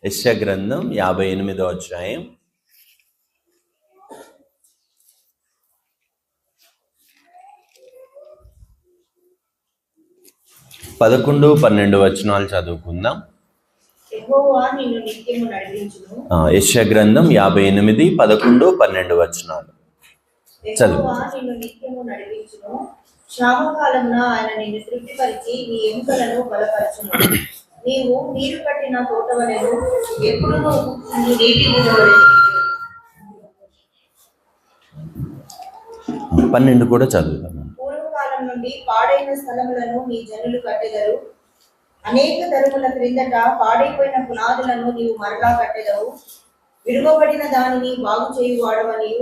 యెషయా గ్రంథం 58వ అధ్యాయం 11, 12 వచనాలు చదువుకుందాం. యెషయా గ్రంథం 58, 11, 12 వచనాలు చదువు. క్షామకాలమున ఆయన నిన్ను తృప్తిపరిచి నీ ఎముకలను బలపరచును. నీవు నీరు కట్టిన తోటవలెను, ఎప్పుడునూ నీటి ఊటవలెను. 12 కూడా చదువుతాము. పూర్వకాలం నుండి పాడైన స్థలములను నీ జనులు కట్టెదరు. అనేక తరముల క్రిందట పాడైపోయిన పునాదులను నీవు మరలా కట్టెదవు. విడువబడిన దానిని బాగు చేయు వాడవనియు,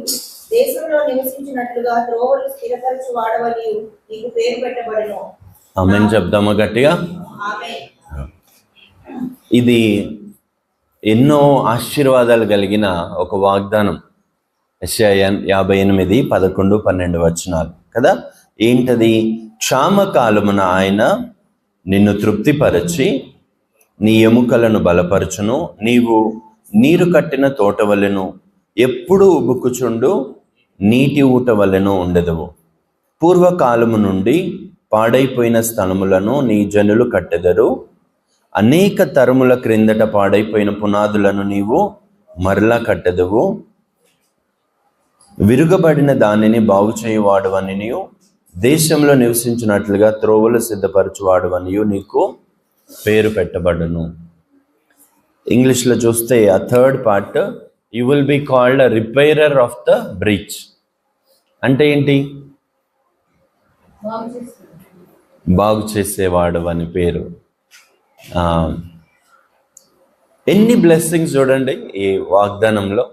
దేశంలో నివసించినట్లుగా త్రోవలు స్థిరపరచు వాడవనియు నీకు పేరు పెట్టబడును. ఆమేన్ చెప్దామా గట్టిగా? ఆమేన్. ఇది ఎన్నో ఆశీర్వాదాలు కలిగిన ఒక వాగ్దానం. యెషయా 58, 11, 12 వచనాలు కదా. ఏంటది? క్షామకాలమున ఆయన నిన్ను తృప్తిపరచి నీ ఎముకలను బలపరచును. నీవు నీరు కట్టిన తోట వలెను, ఎప్పుడు ఉబుకుచుండు నీటి ఊట వలెను ఉండెదవు. పూర్వకాలము నుండి పాడైపోయిన స్థలములను నీ జనులు కట్టెదరు. అనేక తరముల క్రిందట పాడైపోయిన పునాదులను నీవు మరలా కట్టెదవు. విరుగబడిన దానిని బాగు చేయువాడవనియు, దేశంలో నివసించినట్లుగా త్రోవలు సిద్ధపరచువాడవనియు నీకు పేరు పెట్టబడును. ఇంగ్లీష్లో చూస్తే ఆ third part, you will be called a repairer of the bridge. అంటే ఏంటి? బాగు చేసేవాడు అని పేరు. ఎన్ని బ్లెస్సింగ్స్ చూడండి ఈ వాగ్దానంలో.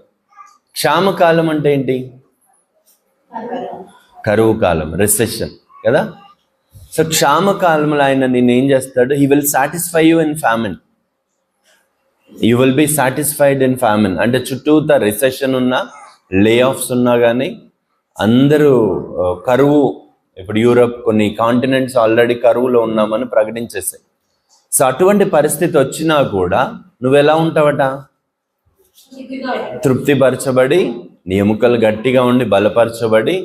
క్షామకాలం అంటే ఏంటి? కరువు కాలం, రిసెషన్ కదా. సో క్షామకాలంలో ఆయన నిన్నేం చేస్తాడు? He will satisfy you in famine. You will be satisfied in famine. అంటే చుట్టూత రిసెషన్ ఉన్నా, లే ఆఫ్స్ ఉన్నా కానీ అందరూ కరువు, ఇప్పుడు యూరప్ కొన్ని కాంటినెంట్స్ ఆల్రెడీ కరువులో ఉన్నామని ప్రకటించేసాయి. సో అటువంటి పరిస్థితి వచ్చినా కూడా నువ్వు ఎలా ఉంటావట? తృప్తిపరచబడి, నీ ఎముకలు గట్టిగా ఉండి బలపరచబడి,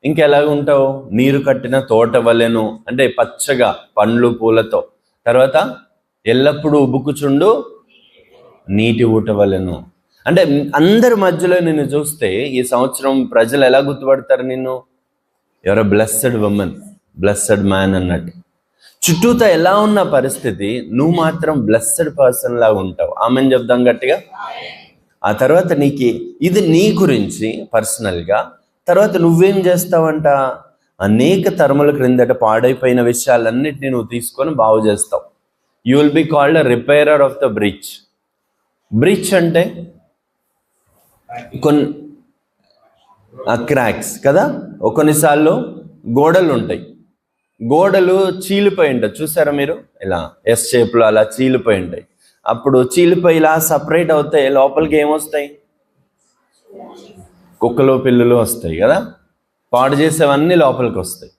ఇంకెలాగ ఉంటావు? నీరు కట్టిన తోట వలెను, అంటే పచ్చగా పండ్లు పూలతో. తర్వాత ఎల్లప్పుడూ ఉబుకుచుండు నీటి ఊట వలెను. అంటే అందరి మధ్యలో నిన్ను చూస్తే ఈ సంవత్సరం ప్రజలు ఎలా గుర్తుపడతారు నిన్ను? ఎవరో బ్లెస్సెడ్ ఉమెన్, బ్లెస్సెడ్ మ్యాన్ అన్నట్టు. చుట్టూతో ఎలా ఉన్న పరిస్థితి, నువ్వు మాత్రం బ్లెస్సెడ్ పర్సన్ లాగా ఉంటావు. ఆమెను చెప్దాం గట్టిగా. ఆ తర్వాత ఇది నీ గురించి పర్సనల్గా. తర్వాత నువ్వేం చేస్తావంట? అనేక తరముల క్రిందట పాడైపోయిన విషయాలన్నిటిని నువ్వు తీసుకొని బాగు చేస్తావు. You will be called a repairer of the bridge. Bridge అంటే క్రాక్స్ కదా. కొన్నిసార్లు గోడలు ఉంటాయి, గోడలు చీలిపోయి ఉంటాయి. చూసారా మీరు? ఇలా ఎస్ షేప్లో అలా చీలిపోయి ఉంటాయి. అప్పుడు చీలిపోయి ఇలా సపరేట్ అవుతాయి. లోపలికి ఏమొస్తాయి? కుక్కలు పిల్లులు వస్తాయి కదా. పాడు చేసేవన్నీ లోపలికి వస్తాయి.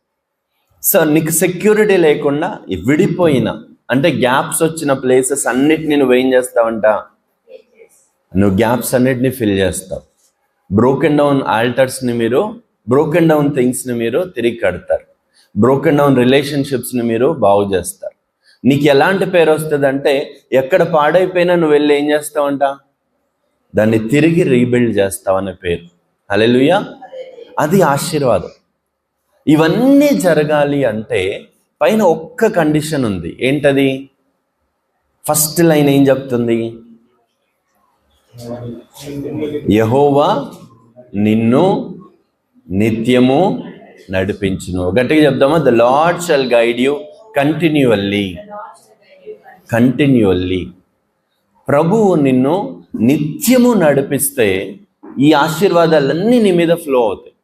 సో నీకు సెక్యూరిటీ లేకుండా విడిపోయిన, అంటే గ్యాప్స్ వచ్చిన ప్లేసెస్ అన్నిటిని నువ్వేం చేస్తావంట? నువ్వు గ్యాప్స్ అన్నిటిని ఫిల్ చేస్తావు. బ్రోకెన్ డౌన్ ఆల్టర్స్ని మీరు, బ్రోకెన్ డౌన్ థింగ్స్ని మీరు తిరిగి కడతారు. బ్రోకెన్ డౌన్ రిలేషన్షిప్స్ని మీరు బాగు చేస్తారు. నీకు ఎలాంటి పేరు వస్తుంది అంటే, ఎక్కడ పాడైపోయినా నువ్వు వెళ్ళి ఏం చేస్తావంట? దాన్ని తిరిగి రీబిల్డ్ చేస్తావనే పేరు. హల్లెలూయా. అది ఆశీర్వాదం. ఇవన్నీ జరగాలి అంటే పైన ఒక్క కండిషన్ ఉంది. ఏంటది? ఫస్ట్ లైన్ ఏం చెప్తుంది? యెహోవా నిన్ను నిత్యము నడిపించును. గట్టిగా చెప్దామా? The lord shall guide you continually. ప్రభువు నిన్ను నిత్యము నడిపిస్తే ఈ ఆశీర్వాదాలన్నీ నీ మీద ఫ్లో అవుతాయి.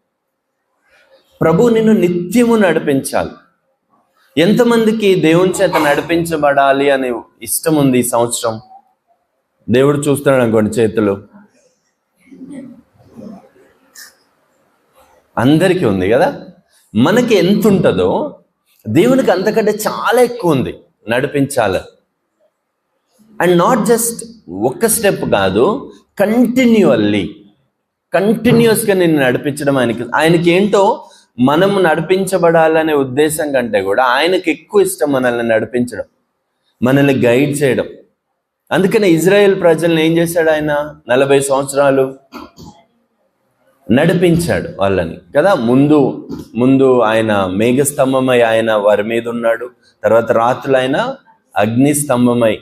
ప్రభువు నిన్ను నిత్యము నడిపించాలి. ఎంతమందికి దేవుని చేత నడిపించబడాలి అనే ఇష్టం ఉంది ఈ సంవత్సరం? దేవుడు చూస్తున్నాడు అనుకోండి చేతులు. అందరికీ ఉంది కదా. మనకి ఎంత ఉంటుందో దేవునికి అంతకంటే చాలా ఎక్కువ ఉంది నడిపించాలి. అండ్ నాట్ జస్ట్ ఒక్క స్టెప్ కాదు, కంటిన్యూస్గా నిన్ను నడిపించడం ఆయనకి ఏంటో మనము నడిపించబడాలనే ఉద్దేశం కంటే కూడా ఆయనకి ఎక్కువ ఇష్టం మనల్ని నడిపించడం, మనల్ని గైడ్ చేయడం. అందుకనే ఇజ్రాయెల్ ప్రజల్ని ఏం చేశాడు ఆయన? 40 సంవత్సరాలు నడిపించాడు వాళ్ళని కదా. ముందు ఆయన మేఘస్తంభమై ఆయన వారి మీద ఉన్నాడు. తర్వాత రాత్రులు ఆయన అగ్ని స్తంభమై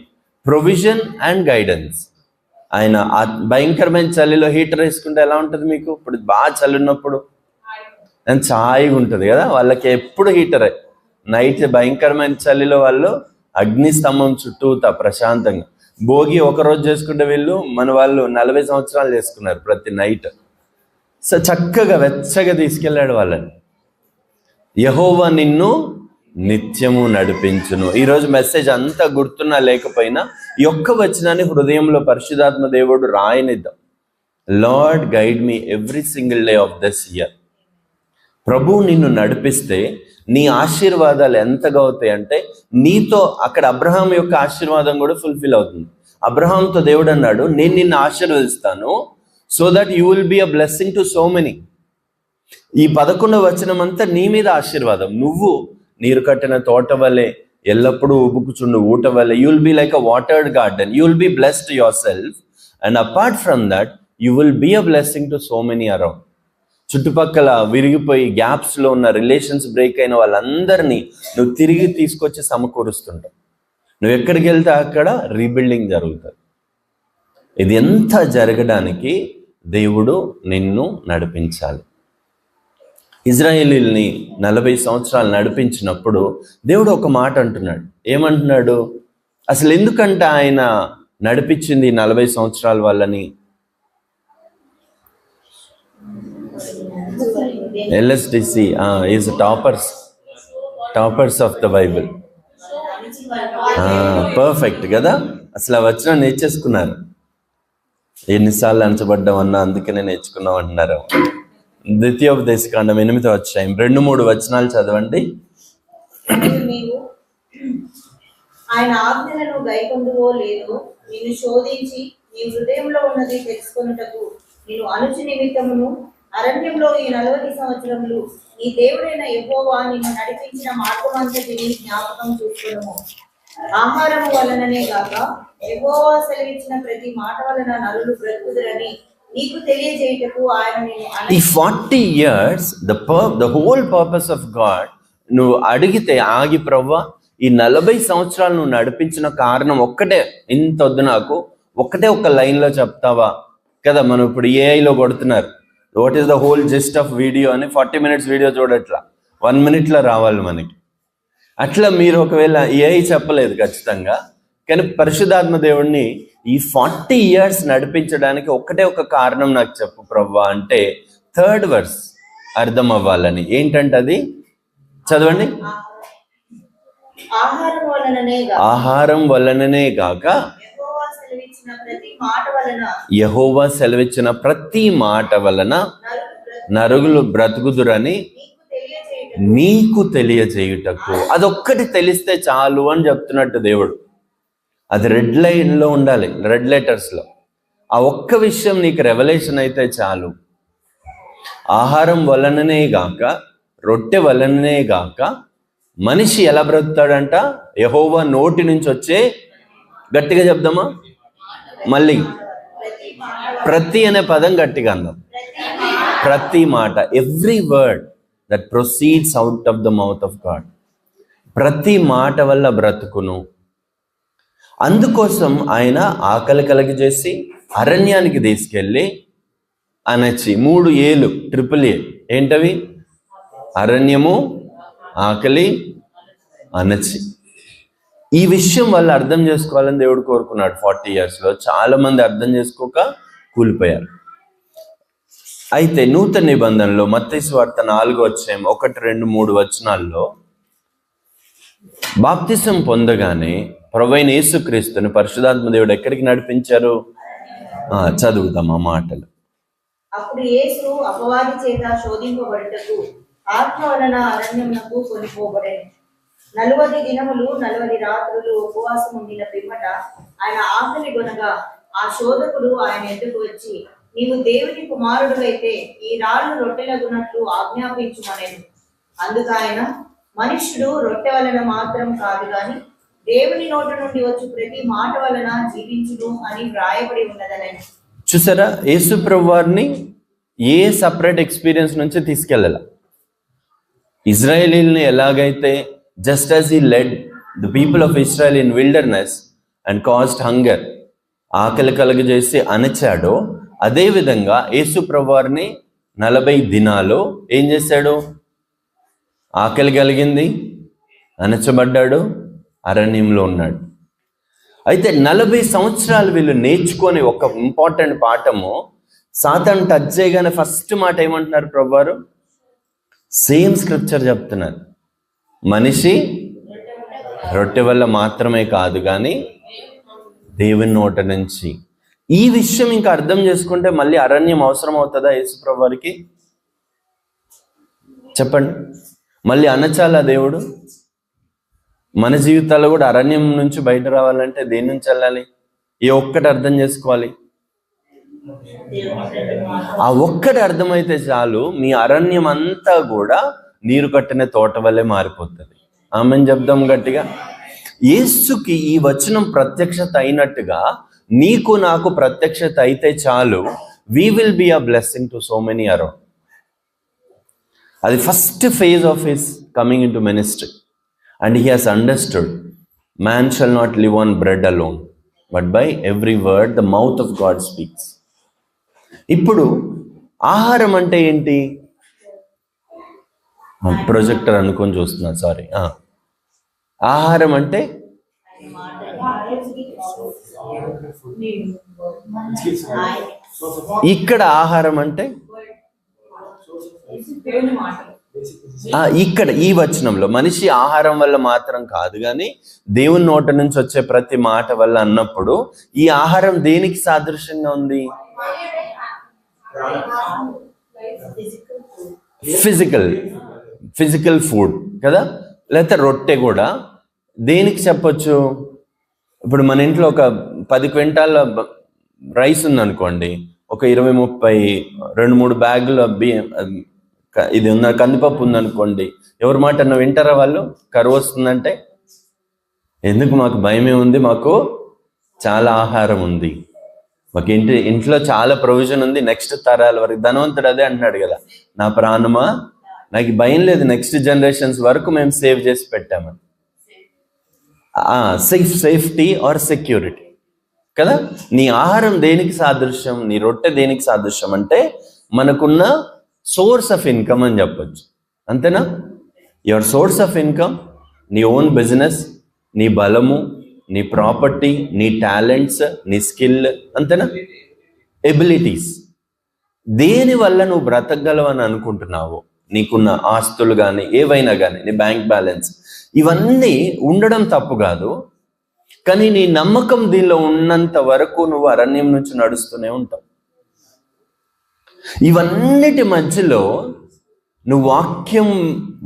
ప్రొవిజన్ అండ్ గైడెన్స్. ఆయన భయంకరమైన చలిలో హీటర్ వేసుకుంటే ఎలా ఉంటుంది మీకు? ఇప్పుడు బాగా చలి ఉన్నప్పుడు ఛాయిగా ఉంటుంది కదా, వాళ్ళకి ఎప్పుడు హీటరే. నైట్ భయంకరమైన చలిలో వాళ్ళు అగ్ని స్తంభం చుట్టూతా ప్రశాంతంగా. భోగి ఒకరోజు చేసుకుంటే వీళ్ళు మన వాళ్ళు 40 సంవత్సరాలు చేసుకున్నారు ప్రతి నైట్. సో చక్కగా వెచ్చగా తీసుకెళ్ళాడు వాళ్ళని. యెహోవా నిన్ను నిత్యము నడిపించును. ఈరోజు మెసేజ్ అంతా గుర్తున్నా లేకపోయినా ఈ ఒక్క వచనాన్ని హృదయంలో పరిశుద్ధాత్మ దేవుడు రాయనిద్దాం. Lord guide me every single day of this year. ప్రభువు నిన్ను నడిపిస్తే నీ ఆశీర్వాదాలు ఎంతగా అవుతాయి అంటే, నీతో అక్కడ అబ్రహాం యొక్క ఆశీర్వాదం కూడా ఫుల్ఫిల్ అవుతుంది. అబ్రహాంతో దేవుడు అన్నాడు, నేను నిన్ను ఆశీర్వదిస్తాను so that you will be a blessing to so many. ఈ 11వ వచనం అంతా నీ మీద ఆశీర్వాదం. నువ్వు నీరు కట్టిన తోట వలె ఎల్లప్పుడూ ఉబుకుచుండు ఊట వలె. You will be like a watered garden. You will be blessed your self, and apart from that you will be a blessing to so many around. చుట్టుపక్కల విరిగిపోయి గ్యాప్స్లో ఉన్న రిలేషన్స్ బ్రేక్ అయిన వాళ్ళందరినీ నువ్వు తిరిగి తీసుకొచ్చి సమకూరుస్తుంటావు. నువ్వు ఎక్కడికి వెళ్తే అక్కడ రీబిల్డింగ్ జరుగుతుంది. ఇది ఎంత జరగడానికి దేవుడు నిన్ను నడిపించాలి. ఇజ్రాయేలీల్ని 40 సంవత్సరాలు నడిపించినప్పుడు దేవుడు ఒక మాట అంటున్నాడు. ఏమంటున్నాడు? అసలు ఎందుకంటే ఆయన నడిపించింది 40 సంవత్సరాల వాళ్ళని? LSTC is toppers of the Bible. Perfect కదా. అసలు ఆ వచనం నేర్చేసుకున్నారు. ఎన్నిసార్లు అంచబడ్డాం అన్నా అందుకనే నేర్చుకున్నాం అంటున్నారు. ద్వితీయోపదేశకాండం 8వ అధ్యాయం 2-3 వచనాలు చదవండి. నీవు ఆయన ఆజ్ఞలను గైకొందువో లేదో నిన్ను శోధించి నీ హృదయంలో ఉన్నది తెలుసుకొనుటకు నిన్ను అనుచు నిమిత్తమును అరణ్యంలో ఈ 40 సంవత్సరములు నీ దేవుడైన యెహోవా నిన్ను నడిపించిన మార్గమంతటిని జ్ఞాపకం చేసుకొనుము. ఆహారము వలననే గాక యెహోవా సెలవిచ్చిన ప్రతి మాట వలన నరులు బ్రతుకుదురని నీకు తెలియజేయుటకు ఆయన నిన్ను ఈ 40 years the whole purpose of God. నువ్వు అడిగితే ఆగి ప్రవ్వా ఈ 40 సంవత్సరాలు నువ్వు నడిపించిన కారణం ఒక్కటే, ఇంత వద్దు నాకు, ఒక్కటే ఒక లైన్లో చెప్తావా కదా. మనం ఇప్పుడు ఏఐలో కొడుతున్నారు, what is the whole just of video అని. 40 minutes వీడియో చూడట్లా, 1 minute రావాలి మనకి. అట్లా మీరు ఒకవేళ ఏఐ చెప్పలేదు ఖచ్చితంగా, కానీ పరిశుద్ధాత్మ దేవుణ్ణి ఈ 40 years నడిపించడానికి ఒక్కటే ఒక కారణం నాకు చెప్పు ప్రవ్వా అంటే 3rd verse అర్థం అవ్వాలని. ఏంటంటే అది చదవండి. ఆహారం వలననే గాక యెహోవా సెలవిచ్చిన ప్రతి మాట వలన నరుగులు బ్రతుకుదురని నీకు తెలియజేయుటకు. అదొక్కటి తెలిస్తే చాలు అని చెప్తున్నట్టు దేవుడు. అది రెడ్ లైన్లో ఉండాలి, రెడ్ లెటర్స్లో. ఆ ఒక్క విషయం నీకు రెవల్యూషన్ అయితే చాలు. ఆహారం వలననే గాక, రొట్టె వలననే గాక మనిషి ఎలా బ్రతుకుతాడంట? యెహోవా నోటి నుంచి వచ్చే, గట్టిగా చెప్దామా మళ్ళీ, ప్రతి అనే పదం గట్టిగా అందాం. ప్రతి మాట, every word that proceeds out of the mouth of God. ప్రతి మాట వల్ల బ్రతుకును. అందుకోసం ఆయన ఆకలి కలగజేసి అరణ్యానికి తీసుకెళ్ళి అనచి 3 ఏలు AAA ఏంటవి? అరణ్యము, ఆకలి, అనచి. ఈ విషయం వాళ్ళు అర్థం చేసుకోవాలని దేవుడు కోరుకున్నాడు. 40 yearsలో చాలా మంది అర్థం చేసుకోక కూలిపోయారు. అయితే నూతన నిబంధనలో మత్తయి సువార్త 4వ అధ్యాయం 1, 2, 3 వచనాల్లో బాప్తిసం పొందగానే ప్రభువైన యేసుక్రీస్తుని పరిశుద్ధాత్మ దేవుడు ఎక్కడికి నడిపించారు? చదువుదాం ఆ మాటలు. అప్పుడు యేసు అపవాది చేత శోధింపబడుటకు ఆత్మ వలన అరణ్యమునకు కొనిపోబడెను. 40 దినములు 40 రాత్రులు ఉపవాసం ఉండిన పిమ్మట ఆయన ఆకలి కొనగా ఆ శోధకుడు ఆయన ఎదుకు వచ్చి, నీవు దేవుని కుమారుడువైతే ఈ రాళ్ళు రొట్టెలగునట్లు ఆజ్ఞాపించుమనెను. అందుకు ఆయన, మనుష్యుడు రొట్టె వలన మాత్రం కాదు గాని దేవుని నోట నుండి వచ్చి ప్రతి మాట వలన జీవించును అని వ్రాయబడి ఉన్నదనని. చూసారా, యేసు ప్రభు వారిని ఏ సపరేట్ ఎక్స్పీరియన్స్ నుంచి తీసుకెళ్ళాల. ఇజ్రాయేలీల్ని ఎలాగైతే just as he lead the people of Israel in wilderness and caused hunger, ఆకలి కలుగజేసి అణచాడో, అదేవిధంగా యేసు ప్రభు వారిని 40 దినాలు ఏం చేశాడు? ఆకలి కలిగింది, అణచబడ్డాడు, అరణ్యంలో ఉన్నాడు. అయితే 40 సంవత్సరాలు వీళ్ళు నేర్చుకొని ఒక ఇంపార్టెంట్ పాఠము, సాతాను టచ్ చేయగానే ఫస్ట్ మాట ఏమంటున్నారు ప్రభువారు? సేమ్ స్క్రిప్చర్ చెప్తున్నారు, మనిషి రొట్టె వల్ల మాత్రమే కాదు కానీ దేవుని నోట నుంచి. ఈ విషయం ఇంకా అర్థం చేసుకుంటే మళ్ళీ అరణ్యం అవసరం అవుతుందా యేసు ప్రభువారికి? చెప్పండి. మళ్ళీ అనచాలా దేవుడు? మన జీవితాల్లో కూడా అరణ్యం నుంచి బయట రావాలంటే దేని నుంచి వెళ్ళాలి? ఏ ఒక్కటి అర్థం చేసుకోవాలి. ఆ ఒక్కటి అర్థమైతే చాలు, మీ అరణ్యం అంతా కూడా నీరు కట్టిన తోట వల్లే మారిపోతుంది. ఆమెను చెప్దాం గట్టిగా. యేసుకి ఈ వచనం ప్రత్యక్షత అయినట్టుగా నీకు నాకు ప్రత్యక్షత అయితే చాలు, we will be a blessing to so many around. అది first phase of his coming into ministry. And he has understood, man shall not live on bread alone, but by every word the mouth of God speaks. ఇప్పుడు ఆహారం అంటే ఏంటి? Projector అనుకొని చూస్తున్నా, sorry. ఆహారం అంటే ఇక్కడ ఆహారం అంటే ఇక్కడ ఈ వచనంలో మనిషి ఆహారం వల్ల మాత్రం కాదు కానీ దేవుని నోట నుంచి వచ్చే ప్రతి మాట వల్ల అన్నప్పుడు ఈ ఆహారం దేనికి సాదృశ్యంగా ఉంది? ఫిజికల్ ఫుడ్ కదా. లేకపోతే రొట్టె కూడా దేనికి చెప్పొచ్చు? ఇప్పుడు మన ఇంట్లో ఒక 10 క్వింటాల రైస్ ఉందనుకోండి, ఒక 20-30 2-3 బ్యాగుల ఇది ఉన్న కందిపప్పు ఉందనుకోండి, ఎవరి మాట అన్న వింటారా వాళ్ళు? కరువు వస్తుందంటే ఎందుకు? మాకు భయమే ఉంది, మాకు చాలా ఆహారం ఉంది, మాకు ఇంట్లో చాలా ప్రొవిజన్ ఉంది, నెక్స్ట్ తరాల వరకు. ధనవంతుడు అదే అంటున్నాడు కదా, నా ప్రాణమా నాకు భయం లేదు, నెక్స్ట్ జనరేషన్స్ వరకు మేము సేవ్ చేసి పెట్టామని. సేఫ్టీ ఆర్ సెక్యూరిటీ కదా. నీ ఆహారం దేనికి సాదృశ్యం? నీ రొట్టె దేనికి సాదృశ్యం అంటే మనకున్న సోర్స్ ఆఫ్ ఇన్కమ్ అని చెప్పొచ్చు. అంతేనా? యువర్ సోర్స్ ఆఫ్ ఇన్కమ్, నీ ఓన్ బిజినెస్, నీ బలము, నీ ప్రాపర్టీ, నీ టాలెంట్స్, నీ స్కిల్, అంతేనా? ఎబిలిటీస్. దేని వల్ల నువ్వు బ్రతకగలవని అనుకుంటున్నావు, నీకున్న ఆస్తులు కానీ ఏవైనా కానీ, నీ బ్యాంక్ బ్యాలెన్స్, ఇవన్నీ ఉండడం తప్పు కాదు. కానీ నీ నమ్మకం దీనిలో ఉన్నంత వరకు నువ్వు అరణ్యం నుంచి నడుస్తూనే ఉంటావు. ఇవన్నిటి మధ్యలో నువ్వు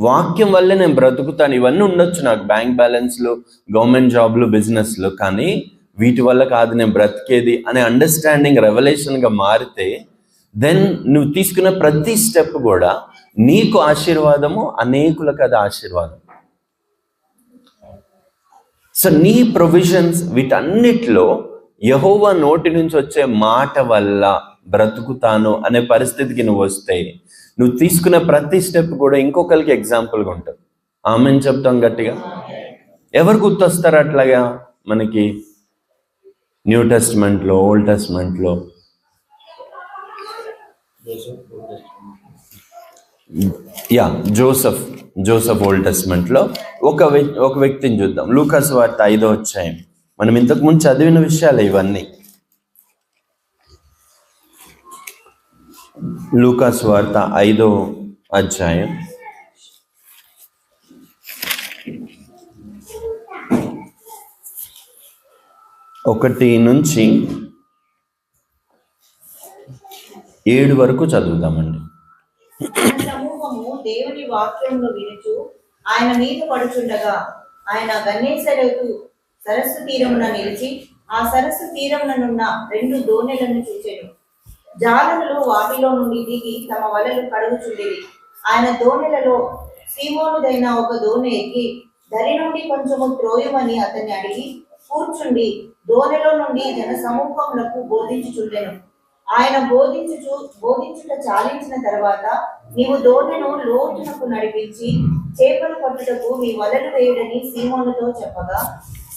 వాక్యం వల్లే నేను బ్రతుకుతాను, ఇవన్నీ ఉండొచ్చు నాకు, బ్యాంక్ బ్యాలెన్స్లు, గవర్నమెంట్ జాబ్లు, బిజినెస్లు, కానీ వీటి వల్ల కాదు నేను బ్రతికేది అనే అండర్స్టాండింగ్ రెవల్యూషన్గా మారితే దెన్ నువ్వు తీసుకున్న ప్రతి స్టెప్ కూడా నీకు ఆశీర్వాదము, అనేకులకు అది ఆశీర్వాదం. సో నీ ప్రొవిజన్స్ వీటన్నిటిలో యెహోవా నోటి నుంచి వచ్చే మాట వల్ల బ్రతుకుతాను అనే పరిస్థితికి నువ్వు వస్తే నువ్వు తీసుకునే ప్రతి స్టెప్ కూడా ఇంకొకరికి ఎగ్జాంపుల్గా ఉంటుంది. ఆమెను చెప్తాం గట్టిగా. ఎవరు గుర్తొస్తారు అట్లాగా మనకి న్యూ టెస్ట్మెంట్లో, ఓల్డ్ టెస్ట్మెంట్లో? జోసెఫ్ ఓల్డ్ టెస్ట్మెంట్లో ఒక వ్యక్తిని చూద్దాం. లూకాసు వార్త 5వ అధ్యాయం. మనం ఇంతకు ముందు చదివిన విషయాలు ఇవన్నీ. లూకాసు వార్త 5వ అధ్యాయం 1 నుంచి 7 వరకు చదువుతామండి. సమూహము దేవుని వాక్యమును వినుచు ఆయన మీద పడుచుండగా ఆయన గన్నేసరకు సరస్సు తీరమున నిలిచి ఆ సరస్సు తీరముననున్న 2 దోణెలను చూచెను. జాలరులు వాటిలో నుండి దిగి తమ వలలు కడుగుచుండిరి. ఆయన దోణెలలో సీమోనుదైన ఒక దోణె ఎక్కి దరి నుండి కొంచెము త్రోయమని అతన్ని అడిగి కూర్చుండి దోణెలో నుండి జన సమూహములకు బోధించుచుండెను. ఆయన బోధించుట చాలించిన తర్వాత, నీవు దోణెను లోతునకు నడిపించి చేపలు పట్టుటకు మీ వలలు వేయుడని సీమోనుతో చెప్పగా,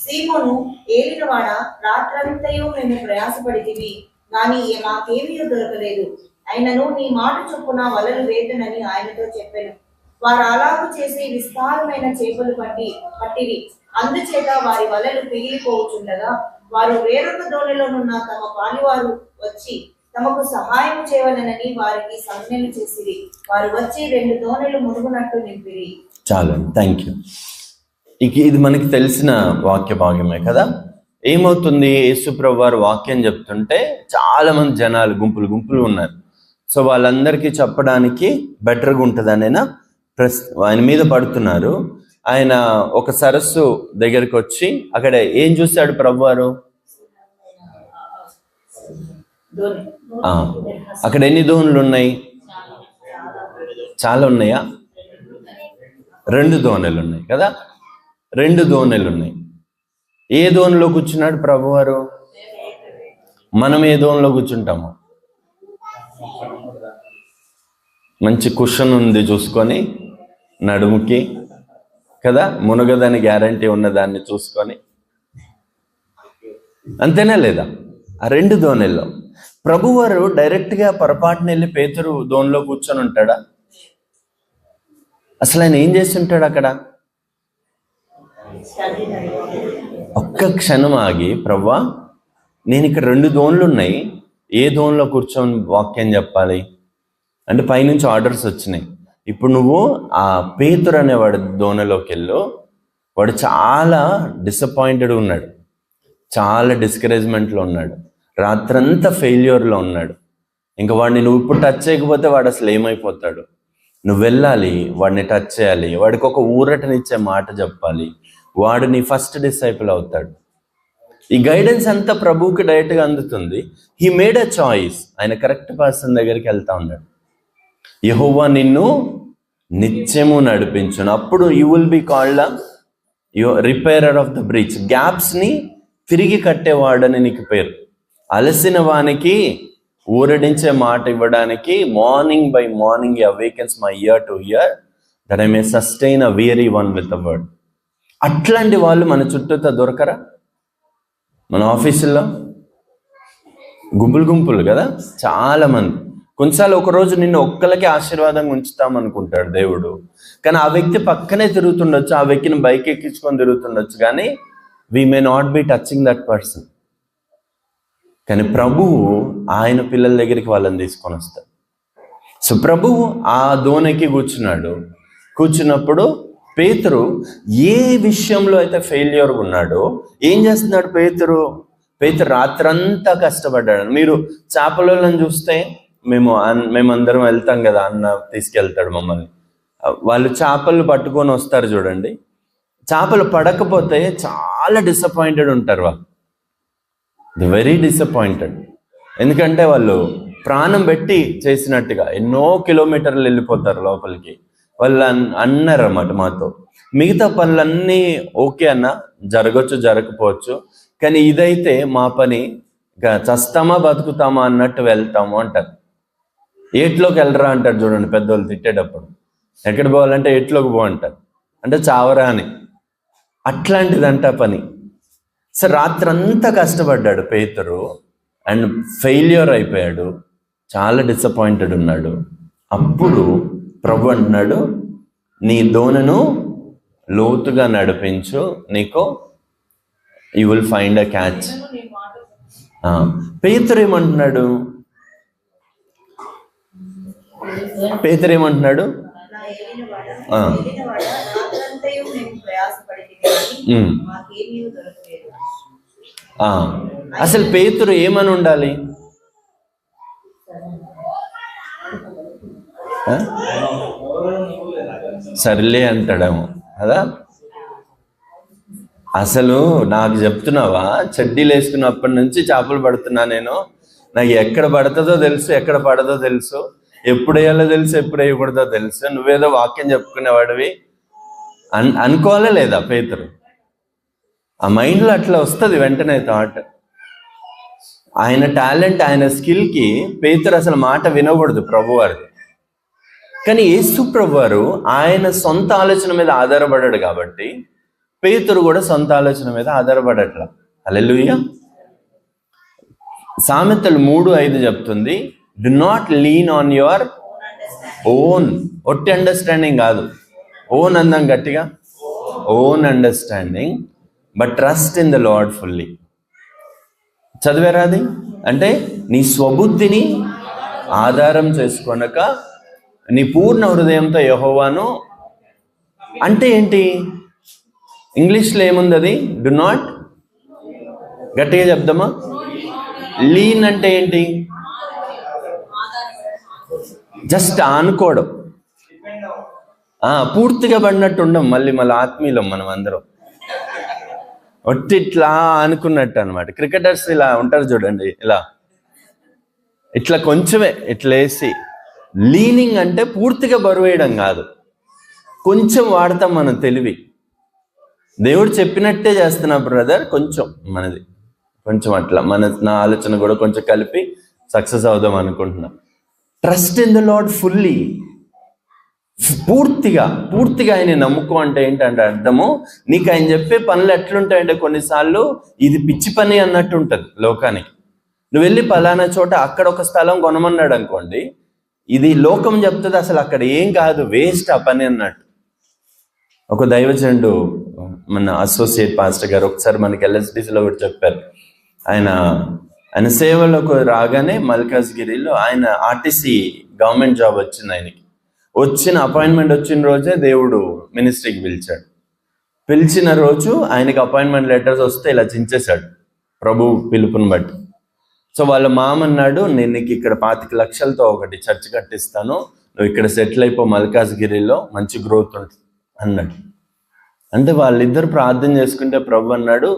సీమోను, ఏలినవాడ, రాత్రంతయు మేము ప్రయాసపడితివి, కానీ మాకేమీ దొరకలేదు. అయినను నీ మాట చొప్పున వలలు వేయుటనని ఆయనతో చెప్పెను. వారు అలాగు చేసి విస్తారమైన చేపలు పట్టివి. అందుచేత వారి వలలు పిగిలిపోవచ్చుండగా వారు వేరొక దోణిలోనున్న తమ పాలివారు వచ్చి తమకు సహాయం చేయవలనని వారికి సంజ్ఞలు చేసిరి. వారు వచ్చి 2 దోణెలు మునుగునట్టు నింపిరి. చాలు, థ్యాంక్ యూ. ఇది మనకి తెలిసిన వాక్య భాగమే కదా. ఏమవుతుంది, యేసుప్రభు వారు వాక్యం చెప్తుంటే చాలా మంది జనాలు గుంపులు ఉన్నారు. సో వాళ్ళందరికీ చెప్పడానికి బెటర్గా ఉంటుందని ఆయన మీద పడుతున్నారు. ఆయన ఒక సరస్సు దగ్గరికి వచ్చి అక్కడ ఏం చూశాడు ప్రభువారు? అక్కడ ఎన్ని దోణులు ఉన్నాయి? చాలా ఉన్నాయా? 2 దోణెలు ఉన్నాయి కదా. 2 దోణెలు ఉన్నాయి. ఏ దోణిలో కూర్చున్నాడు ప్రభువారు? మనం ఏ దోణిలో కూర్చుంటాము? మంచి కుషన్ ఉంది చూసుకొని, నడుముకి కదా, మునగదని గ్యారంటీ ఉన్నదాన్ని చూసుకొని, అంతేనా లేదా? ఆ 2 దోణెల్లో ప్రభువారు డైరెక్ట్గా పొరపాటున వెళ్ళి పేతురు దోణిలో కూర్చొని ఉంటాడా? అసలు ఆయన ఏం చేసి ఉంటాడు అక్కడ? ఒక్క క్షణం ఆగి, ప్రభువా నేను ఇక్కడ 2 దోణులు ఉన్నాయి, ఏ దోణిలో కూర్చొని వాక్యం చెప్పాలి అంటే పైనుంచి ఆర్డర్స్ వచ్చినాయి. ఇప్పుడు నువ్వు ఆ పేతురు అనేవాడు దోణిలోకి వెళ్ళు. వాడు చాలా డిసప్పాయింటెడ్ ఉన్నాడు, చాలా డిస్కరేజ్మెంట్లో ఉన్నాడు, రాత్రంతా ఫెయిల్యూర్లో ఉన్నాడు. ఇంకా వాడిని నువ్వు ఇప్పుడు టచ్ చేయకపోతే వాడు అసలు ఏమైపోతాడు. నువ్వు వెళ్ళాలి, వాడిని టచ్ చేయాలి, వాడికి ఒక ఊరటనిచ్చే మాట చెప్పాలి, వాడు నీ ఫస్ట్ డిసైపుల్ అవుతాడు. ఈ గైడెన్స్ అంతా ప్రభువుకి డైరెక్ట్గా అందుతుంది. He made a choice. ఆయన కరెక్ట్ పర్సన్ దగ్గరికి వెళ్తా ఉన్నాడు. యెహోవా నిన్ను నిత్యము నడిపించును, అప్పుడు you will be called repairer of the bridge. గ్యాప్స్ని తిరిగి కట్టేవాడని నీకు పేరు. అలసిన వానికి ఊరడించే మాట ఇవ్వడానికి morning by morning awakens my ear to hear that I may sustain a weary one with the word. అట్లాంటి వాళ్ళు మన చుట్టూతో దొరకరా? మన ఆఫీసుల్లో గుంపులు కదా, చాలా మంది. కొన్నిసార్లు ఒకరోజు నిన్ను ఒక్కలకే ఆశీర్వాదంగా ఉంచుతామనుకుంటాడు దేవుడు, కానీ ఆ వ్యక్తి పక్కనే తిరుగుతుండొచ్చు, ఆ వ్యక్తిని బైక్ ఎక్కించుకొని తిరుగుతుండొచ్చు, కానీ we may not be touching that person. కానీ ప్రభువు ఆయన పిల్లల దగ్గరికి వాళ్ళని తీసుకొని వస్తాడు. సో ప్రభువు ఆ దోణికి కూర్చున్నప్పుడు పేతురు ఏ విషయంలో అయితే ఫెయిల్యూర్ ఉన్నాడో ఏం చేస్తున్నాడు? పేతురు రాత్రంతా కష్టపడ్డాడు. మీరు చేపలను చూస్తే మేమందరం వెళ్తాం కదా, అన్న తీసుకెళ్తాడు మమ్మల్ని. వాళ్ళు చేపలు పట్టుకొని వస్తారు చూడండి, చేపలు పడకపోతే చాలా డిసప్పాయింటెడ్ ఉంటారు. వాళ్ళు వెరీ డిసప్పాయింటెడ్. ఎందుకంటే వాళ్ళు ప్రాణం పెట్టి చేసినట్టుగా ఎన్నో కిలోమీటర్లు వెళ్ళిపోతారు లోపలికి. వాళ్ళు అన్నారు అన్నమాట మాతో, మిగతా పనులన్నీ ఓకే అన్న, జరగచ్చు జరగకపోవచ్చు, కానీ ఇదైతే మా పని, ఇంకా చస్తామా బతుకుతామా అన్నట్టు వెళ్తాము అంటారు. ఏట్లోకి వెళ్ళరా అంటారు చూడండి పెద్దోళ్ళు తిట్టేటప్పుడు. ఎక్కడ పోవాలంటే ఏట్లోకి పో అంటారు, అంటే చావరా అని. అట్లాంటిదంట పని. సో రాత్రంతా కష్టపడ్డాడు పేతురు అండ్ ఫెయిల్యూర్ అయిపోయాడు, చాలా డిసప్పాయింటెడ్ ఉన్నాడు. అప్పుడు ప్రభు అంటున్నాడు, నీ దోణను లోతుగా నడిపించు, నీకు you will find a catch. పేతురు ఏమంటున్నాడు? అసలు పేతురు ఏమని ఉండాలి? సర్లే అంటాడేమో, కదా. అసలు నాకు చెప్తున్నావా, చెడ్డీలు వేసుకున్నప్పటి నుంచి చేపలు పడుతున్నా నేను. నాకు ఎక్కడ పడుతుందో తెలుసు, ఎక్కడ పడదో తెలుసు, ఎప్పుడు వేయాలో తెలుసు, ఎప్పుడు వేయకూడదో తెలుసు. నువ్వేదో వాక్యం చెప్పుకునేవాడివి అనుకోవాలా లేదా పేతురు? ఆ మైండ్లో అట్లా వస్తుంది వెంటనే థాట్. ఆయన టాలెంట్, ఆయన స్కిల్కి పేతురు అసలు మాట వినకూడదు ప్రభువారిది. కానీ యేసు ప్రభువారు ఆయన సొంత ఆలోచన మీద ఆధారపడాడు కాబట్టి పేతురు కూడా సొంత ఆలోచన మీద ఆధారపడట్లా. హల్లెలూయా. సామెతలు 3:5 చెప్తుంది, do not lean on your own, ఒట్టి అండర్స్టాండింగ్ కాదు, ఓన్ అందాం గట్టిగా, own understanding, but trust in the lord fully. చదివారా అది? అంటే నీ స్వబుద్ధిని ఆధారం చేసుకొనక నీ పూర్ణ హృదయంతో యెహోవాను. అంటే ఏంటి? ఇంగ్లీష్లో ఏముంది అది? డు నాట్, గట్టిగా చెప్దామా? లీన్ అంటే ఏంటి? జస్ట్ ఆనుకోవడం, పూర్తిగా పడినట్టు ఉండం. మళ్ళీ ఆత్మీయులం మనం అందరం, ఒట్టి ఇట్లా అనుకున్నట్టు అనమాట. క్రికెటర్స్ ఇలా ఉంటారు చూడండి, ఇలా ఇట్లా కొంచెమే ఇట్లా వేసి. లీనింగ్ అంటే పూర్తిగా బరువు వేయడం కాదు, కొంచెం వాడతాం మనం తెలివి. దేవుడు చెప్పినట్టే చేస్తున్నా బ్రదర్, కొంచెం మనది కొంచెం అట్లా నా ఆలోచన కూడా కొంచెం కలిపి సక్సెస్ అవుదాం అనుకుంటున్నా. Trust in the lord fully, పూర్తిగా ఆయన నమ్ముకో. అంటే ఏంటంటే అర్థము, నీకు ఆయన చెప్పే పనులు ఎట్లుంటాయంటే కొన్నిసార్లు ఇది పిచ్చి పని అన్నట్టు ఉంటుంది లోకానికి. నువ్వు వెళ్ళి పలానా చోట అక్కడ ఒక స్థలం కొనమన్నాడు అనుకోండి, ఇది లోకం చెప్తుంది అసలు అక్కడ ఏం కాదు, వేస్ట్ ఆ పని అన్నట్టు. ఒక దైవజనుడు, మన అసోసియేట్ పాస్టర్ గారు ఒకసారి మనకి LSDCలో కూడా చెప్పారు. ఆయన సేవలోకి రాగానే మల్కాజ్గిరిలో ఆయన RTC గవర్నమెంట్ జాబ్ వచ్చింది ఆయనకి. అపాయింట్మెంట్ వచ్చిన రోజే దేవుడు మినిస్ట్రీకి పిలిచాడు. పిలిచిన రోజు ఆయనకి అపాయింట్మెంట్ లెటర్స్ వస్తే ఇలా చించేశాడు ప్రభు పిలుపుని బట్టి. సో వాళ్ళ మామ అన్నాడు, నేను నీకు ఇక్కడ 25 లక్షలతో ఒకటి చర్చ్ కట్టిస్తాను, నువ్వు ఇక్కడ సెటిల్ అయిపో, మల్కాజ్గిరిలో మంచి గ్రోత్ ఉంటుంది అన్నాడు. అంటే వాళ్ళిద్దరు ప్రార్థన చేసుకుంటే ప్రభు అన్నాడు,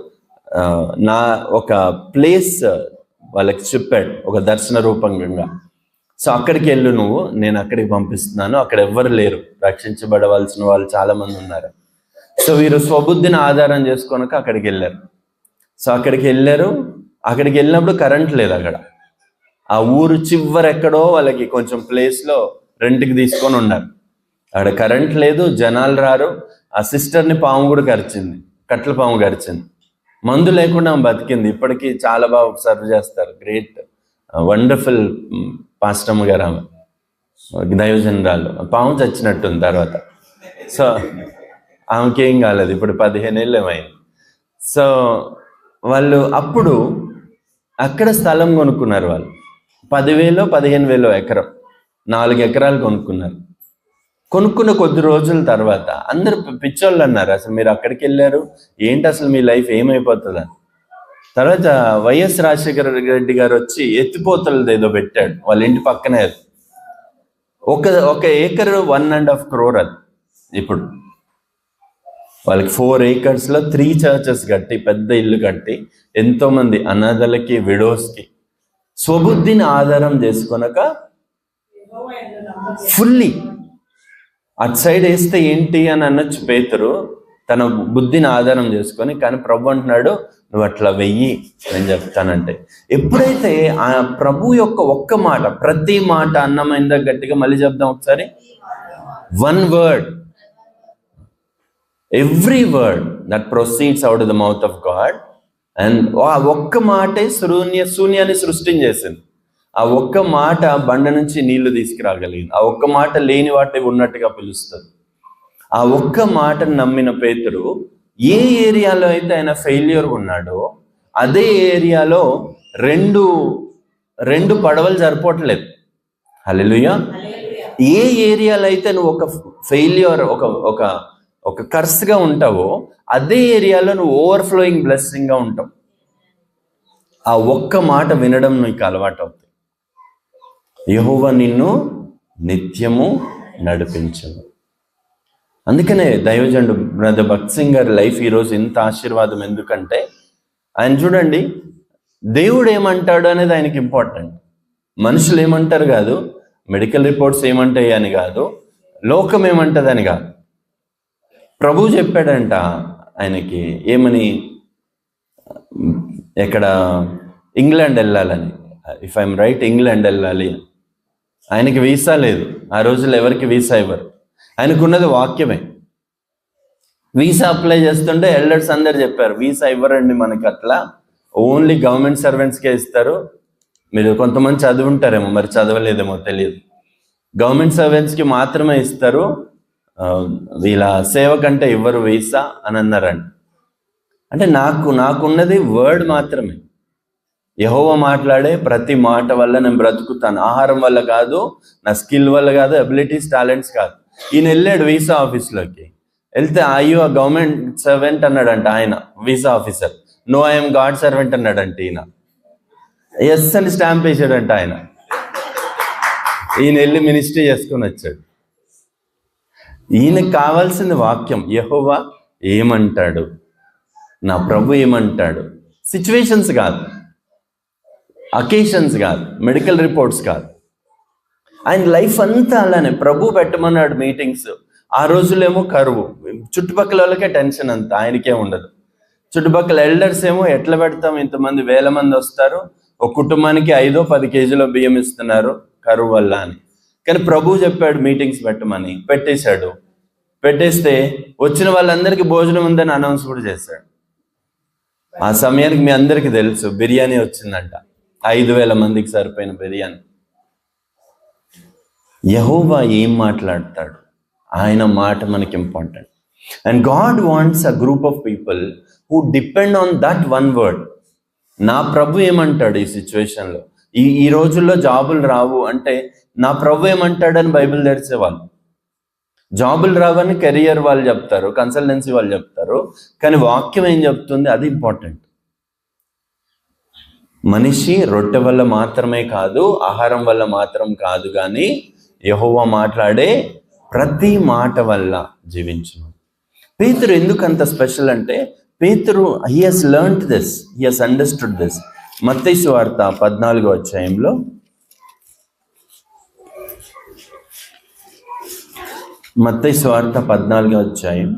నా ఒక ప్లేస్ వాళ్ళకి చెప్పాడు ఒక దర్శన రూపంగా. సో అక్కడికి వెళ్ళు నువ్వు, నేను అక్కడికి పంపిస్తున్నాను, అక్కడ ఎవ్వరు లేరు, రక్షించబడవలసిన వాళ్ళు చాలా మంది ఉన్నారు. సో వీరు స్వబుద్ధిని ఆధారం చేసుకొనక అక్కడికి వెళ్ళారు. సో అక్కడికి వెళ్ళినప్పుడు కరెంట్ లేదు అక్కడ. ఆ ఊరు చివరెక్కడో వాళ్ళకి కొంచెం ప్లేస్లో రెంట్కి తీసుకొని ఉన్నారు. అక్కడ కరెంట్ లేదు, జనాలు రారు. ఆ సిస్టర్ని పాము కూడా కరిచింది, కట్ల పాము కరిచింది. మందు లేకుండా ఆమె బతికింది. ఇప్పటికీ చాలా బాగా సర్వ్ చేస్తారు, గ్రేట్ వండర్ఫుల్ పాస్టమ్మ గారు ఆమె, దైవజనరాలు. పాము చచ్చినట్టుంది తర్వాత. సో ఆమెకేం కాలేదు, ఇప్పుడు 15 ఏళ్ళు ఏమైంది. సో వాళ్ళు అప్పుడు అక్కడ స్థలం కొనుక్కున్నారు. వాళ్ళు 10,000 15,000 ఎకరం, 4 ఎకరాలు కొనుక్కున్నారు. కొనుక్కున్న కొద్ది రోజుల తర్వాత అందరు పిచ్చోళ్ళు అన్నారు, అసలు మీరు అక్కడికి వెళ్ళారు ఏంటి, అసలు మీ లైఫ్ ఏమైపోతుందని. తర్వాత వైఎస్ రాజశేఖర రెడ్డి గారు వచ్చి ఎత్తిపోతలది ఏదో పెట్టాడు వాళ్ళ ఇంటి పక్కనే. అది ఒక ఏకర్ 1.5 crore. అది ఇప్పుడు వాళ్ళకి 4 acresలో 3 churches కట్టి, పెద్ద ఇల్లు కట్టి, ఎంతోమంది అనాథలకి, విడోస్కి స్వబుద్ధిని ఆధారం చేసుకొనక ఫుల్లీ. అటు సైడ్ వేస్తే ఏంటి అని అనొచ్చు పేతురు, తన బుద్ధిని ఆధారం చేసుకొని. కానీ ప్రభు అంటున్నాడు, నువ్వు అట్లా వెయ్యి, నేను చెప్తానంటే. ఎప్పుడైతే ఆ ప్రభు యొక్క ఒక్క మాట, ప్రతి మాట అన్నమైందా, గట్టిగా మళ్ళీ చెప్దాం ఒకసారి, 1 word, every word that proceeds out of the mouth of God. And ఆ ఒక్క మాటే శూన్యాన్ని సృష్టించేసింది. ఆ ఒక్క మాట బండ నుంచి నీళ్లు తీసుకురాగలిగింది. ఆ ఒక్క మాట లేని వాటి ఉన్నట్టుగా పిలుస్తుంది. ఆ ఒక్క మాటను నమ్మిన పేతురు ఏ ఏరియాలో అయితే ఆయన ఫెయిల్యూర్ ఉన్నాడో అదే ఏరియాలో రెండు పడవలు సరిపోవట్లేదు. హల్లెలూయా. ఏ ఏరియాలో అయితే నువ్వు ఒక ఫెయిల్యూర్, ఒక కర్స్గా ఉంటావో అదే ఏరియాలో నువ్వు ఓవర్ఫ్లోయింగ్ బ్లెస్సింగ్గా ఉంటావు. ఆ ఒక్క మాట వినడం నీకు అలవాటు అవుతుంది. యెహోవా నిన్ను నిత్యము నడిపించును. అందుకనే దైవజనుడు బ్రదర్ భక్త్ సింగ్ గారి లైఫ్ ఈరోజు ఇంత ఆశీర్వాదం. ఎందుకంటే ఆయన చూడండి, దేవుడు ఏమంటాడు అనేది ఆయనకి ఇంపార్టెంట్. మనుషులు ఏమంటారు కాదు, మెడికల్ రిపోర్ట్స్ ఏమంటాయి అని కాదు, లోకం ఏమంటుంది అని కాదు. ప్రభు చెప్పాడంట ఆయనకి ఏమని, ఎక్కడ ఇంగ్లాండ్ వెళ్ళాలని, ఇఫ్ ఐఎమ్ రైట్ ఇంగ్లాండ్ వెళ్ళాలి. ఆయనకి వీసా లేదు ఆ రోజుల్లో, ఎవరికి వీసా ఇవ్వరు. ఆయనకున్నది వాక్యమే. వీసా అప్లై చేస్తుంటే ఎల్డర్స్ అందరు చెప్పారు, వీసా ఇవ్వరండి మనకి, అట్లా ఓన్లీ గవర్నమెంట్ సర్వెంట్స్కే ఇస్తారు. మీరు కొంతమంది చదువుంటారేమో, మరి చదవలేదేమో తెలియదు. గవర్నమెంట్ సర్వెంట్స్కి మాత్రమే ఇస్తారు, వీళ్ళ సేవ కంటే ఇవ్వరు వీసా అని అన్నారండి. అంటే నాకున్నది వర్డ్ మాత్రమే. యెహోవా మాట్లాడే ప్రతి మాట వల్ల నేను బ్రతుకుతాను. ఆహారం వల్ల కాదు, నా స్కిల్ వల్ల కాదు, అబిలిటీస్, టాలెంట్స్ కాదు. ఈయన వెళ్ళాడు వీసా ఆఫీస్లోకి. వెళ్తే అయ్యో గవర్నమెంట్ సర్వెంట్ అన్నాడంట ఆయన, visa officer. No I'm god servant అన్నాడంట ఈయన. ఎస్ అని స్టాంప్ వేసాడంట ఆయన. ఈయన వెళ్ళి మినిస్ట్రీ చేసుకొని వచ్చాడు. ఈయనకు కావాల్సింది వాక్యం. యెహోవా ఏమంటాడు, నా ప్రభు ఏమంటాడు. సిచ్యువేషన్స్ కాదు, అకేషన్స్ కాదు, మెడికల్ రిపోర్ట్స్ కాదు. ఆయన లైఫ్ అంతా అలానే. ప్రభు పెట్టమన్నాడు మీటింగ్స్. ఆ రోజులేమో కరువు, చుట్టుపక్కల వాళ్ళకే టెన్షన్ అంతా, ఆయనకే ఉండదు. చుట్టుపక్కల ఎల్డర్స్ ఏమో ఎట్లా పెడతాం, ఇంతమంది 1000 మంది వస్తారు, ఒక కుటుంబానికి 5-10 కేజీల బియ్యం ఇస్తున్నారు కరువు వల్ల అని. కానీ ప్రభు చెప్పాడు మీటింగ్స్ పెట్టమని, పెట్టేశాడు. పెట్టేస్తే వచ్చిన వాళ్ళందరికీ భోజనం ఉందని అనౌన్స్ కూడా చేశాడు. ఆ సమయానికి మీ అందరికీ తెలుసు, బిర్యానీ వచ్చిందంట, 5000 మందికి సరిపోయిన బిర్యానీ. యెహోవా ఏం మాట్లాడతాడు, ఆయన మాట మనకి important. And God wants a group of people who depend on that one word. నా ప్రభు ఏమంటాడు ఈ సిచ్యువేషన్లో. ఈ రోజుల్లో జాబులు రావు అంటే నా ప్రభు ఏమంటాడని బైబిల్ తెరిచేవాళ్ళు. జాబులు రావని కెరియర్ వాళ్ళు చెప్తారు, కన్సల్టెన్సీ వాళ్ళు చెప్తారు, కానీ వాక్యం ఏం చెప్తుంది, అది ఇంపార్టెంట్. మనిషి రొట్టె వల్ల మాత్రమే కాదు, ఆహారం వల్ల మాత్రం కాదు, కానీ యెహోవా మాట్లాడే ప్రతి మాట వల్ల జీవించును. పేతురు ఎందుకు అంత స్పెషల్ అంటే, Pethuru he has learned this, he has understood this. Mattayi సువార్త 14వ అధ్యాయంలో మత్తయి సువార్త 14వ అధ్యాయం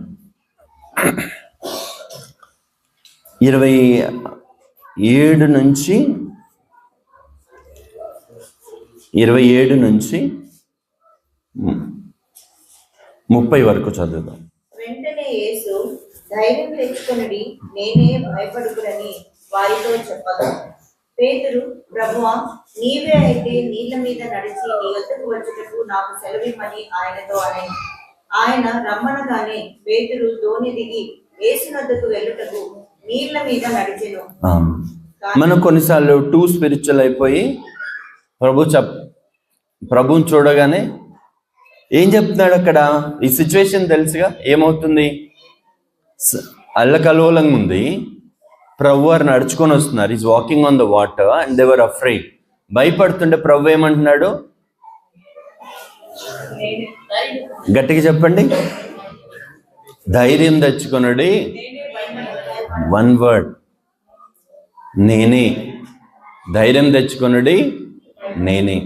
27 నుంచి 30 వరకు చదువుదాం. వెంటనే యేసు, ధైర్యం తెచ్చుకొనుడి, నేనే, భయపడుకురని వారితో చెప్పగా, పేతురు, ప్రభువా, నీవే అయితే నీళ్ల మీద నడిచి నీ వద్దకు వచ్చుటకు నాకు సెలవిమ్మని ఆయనతో అనెను. ఆయన రమ్మనగానే పేతురు దోణి దిగి యేసు వద్దకు వెళ్ళుటకు నీళ్ల మీద నడిచెను. మనం కొన్నిసార్లు టూ స్పిరిచువల్ అయిపోయి ప్రభుని చూడగానే ఏం చెప్తున్నాడు అక్కడ, ఈ సిచ్యువేషన్ తెలుసుగా, ఏమవుతుంది, అల్లకల్లోలంగా ఉంది. ప్రభు వారు నడుచుకొని వస్తున్నారు, is walking on the water and they were afraid. భయపడుతుంటే ప్రభు ఏమంటున్నాడు, గట్టిగా చెప్పండి, ధైర్యం తెచ్చుకొనుడి, వన్ వర్డ్, నేనే. ధైర్యం తెచ్చుకొనుడి, నేనే.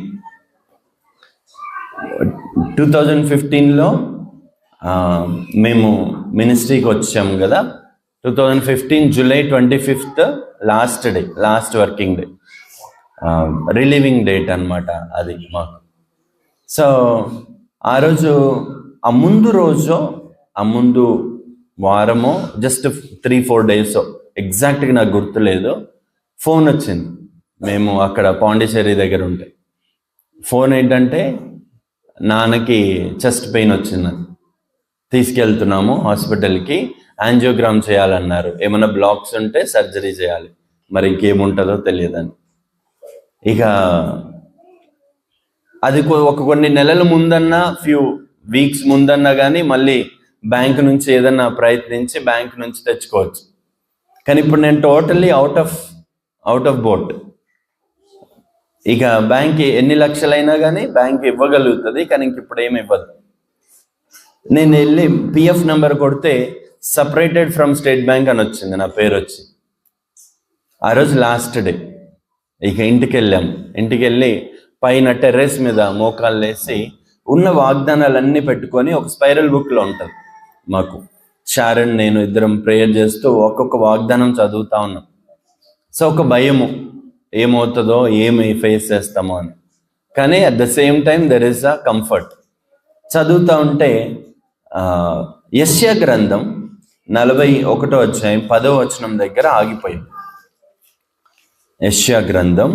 2015లో మేము మినిస్ట్రీకి వచ్చాము కదా. 2015 July 25th last working day, relieving date అన్నమాట అది మాకు. సో ఆ రోజు ఆ ముందు వారమో జస్ట్ 3-4 days ఎగ్జాక్ట్గా నాకు గుర్తులేదు, ఫోన్ వచ్చింది. మేము అక్కడ పాండిచేరి దగ్గర ఉంటే ఫోన్ ఏంటంటే, నాన్నకి చెస్ట్ పెయిన్ వచ్చిందని, తీసుకెళ్తున్నాము హాస్పిటల్కి, యాంజియోగ్రామ్ చేయాలన్నారు, ఏమైనా బ్లాక్స్ ఉంటే సర్జరీ చేయాలి, మరి ఇంకేముంటుందో తెలియదని. ఇక అది కొన్ని నెలల ముందన్నా, ఫ్యూ వీక్స్ ముందన్నా కానీ మళ్ళీ బ్యాంక్ నుంచి ఏదన్నా ప్రయత్నించి బ్యాంక్ నుంచి తెచ్చుకోవచ్చు. కానీ ఇప్పుడు నేను టోటల్లీ అవుట్ ఆఫ్ బోట్. ఇక బ్యాంక్ ఎన్ని లక్షలైనా కానీ బ్యాంక్ ఇవ్వగలుగుతుంది, కానీ ఇంక ఇప్పుడు ఏమి ఇవ్వదు. నేను వెళ్ళి పిఎఫ్ నెంబర్ కొడితే సపరేటెడ్ ఫ్రమ్ స్టేట్ బ్యాంక్ అని వచ్చింది, నా పేరు వచ్చి. ఆ రోజు లాస్ట్ డే. ఇక ఇంటికి వెళ్ళి పైన టెర్రస్ మీద మోకాళ్ళు వేసి ఉన్న వాగ్దానాలన్నీ పెట్టుకొని, ఒక స్పైరల్ బుక్లో ఉంటుంది మాకు, షారన్ నేను ఇద్దరం ప్రేయర్ చేస్తూ ఒక్కొక్క వాగ్దానం చదువుతా ఉన్నాం. సో ఒక భయము, ఏమవుతుందో, ఏమి ఫేస్ చేస్తామో అని. కానీ at the same time there is a comfort. చదువుతూ ఉంటే యెషయా గ్రంథం 41వ అధ్యాయం 10వ వచనం దగ్గర ఆగిపోయింది. యెషయా గ్రంథం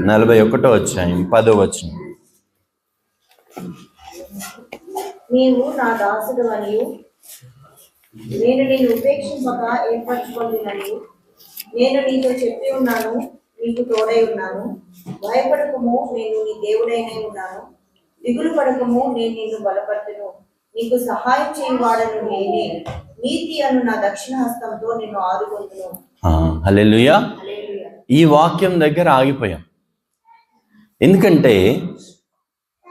41వ అధ్యాయం 10వ వచనం. నీవు నా దాసుడవనియు నేను నిన్ను ఉపేక్షింపక ఏర్పరచుకొందుననియు నేను నీతో చెప్పి ఉన్నాను, నీకు తోడై ఉన్నాను. భయపడకము, నేను నీ దేవుడైనే ఉన్నాను. దిగులు పడకము, నేను నిన్ను బలపరచును. నీకు సహాయం చేయవాడను నేనే. నీతి అను నా దక్షిణ హస్తంతో నిన్ను ఆదుకొందును. హల్లెలూయా. ఈ వాక్యం దగ్గర ఆగిపోయాం. ఎందుకంటే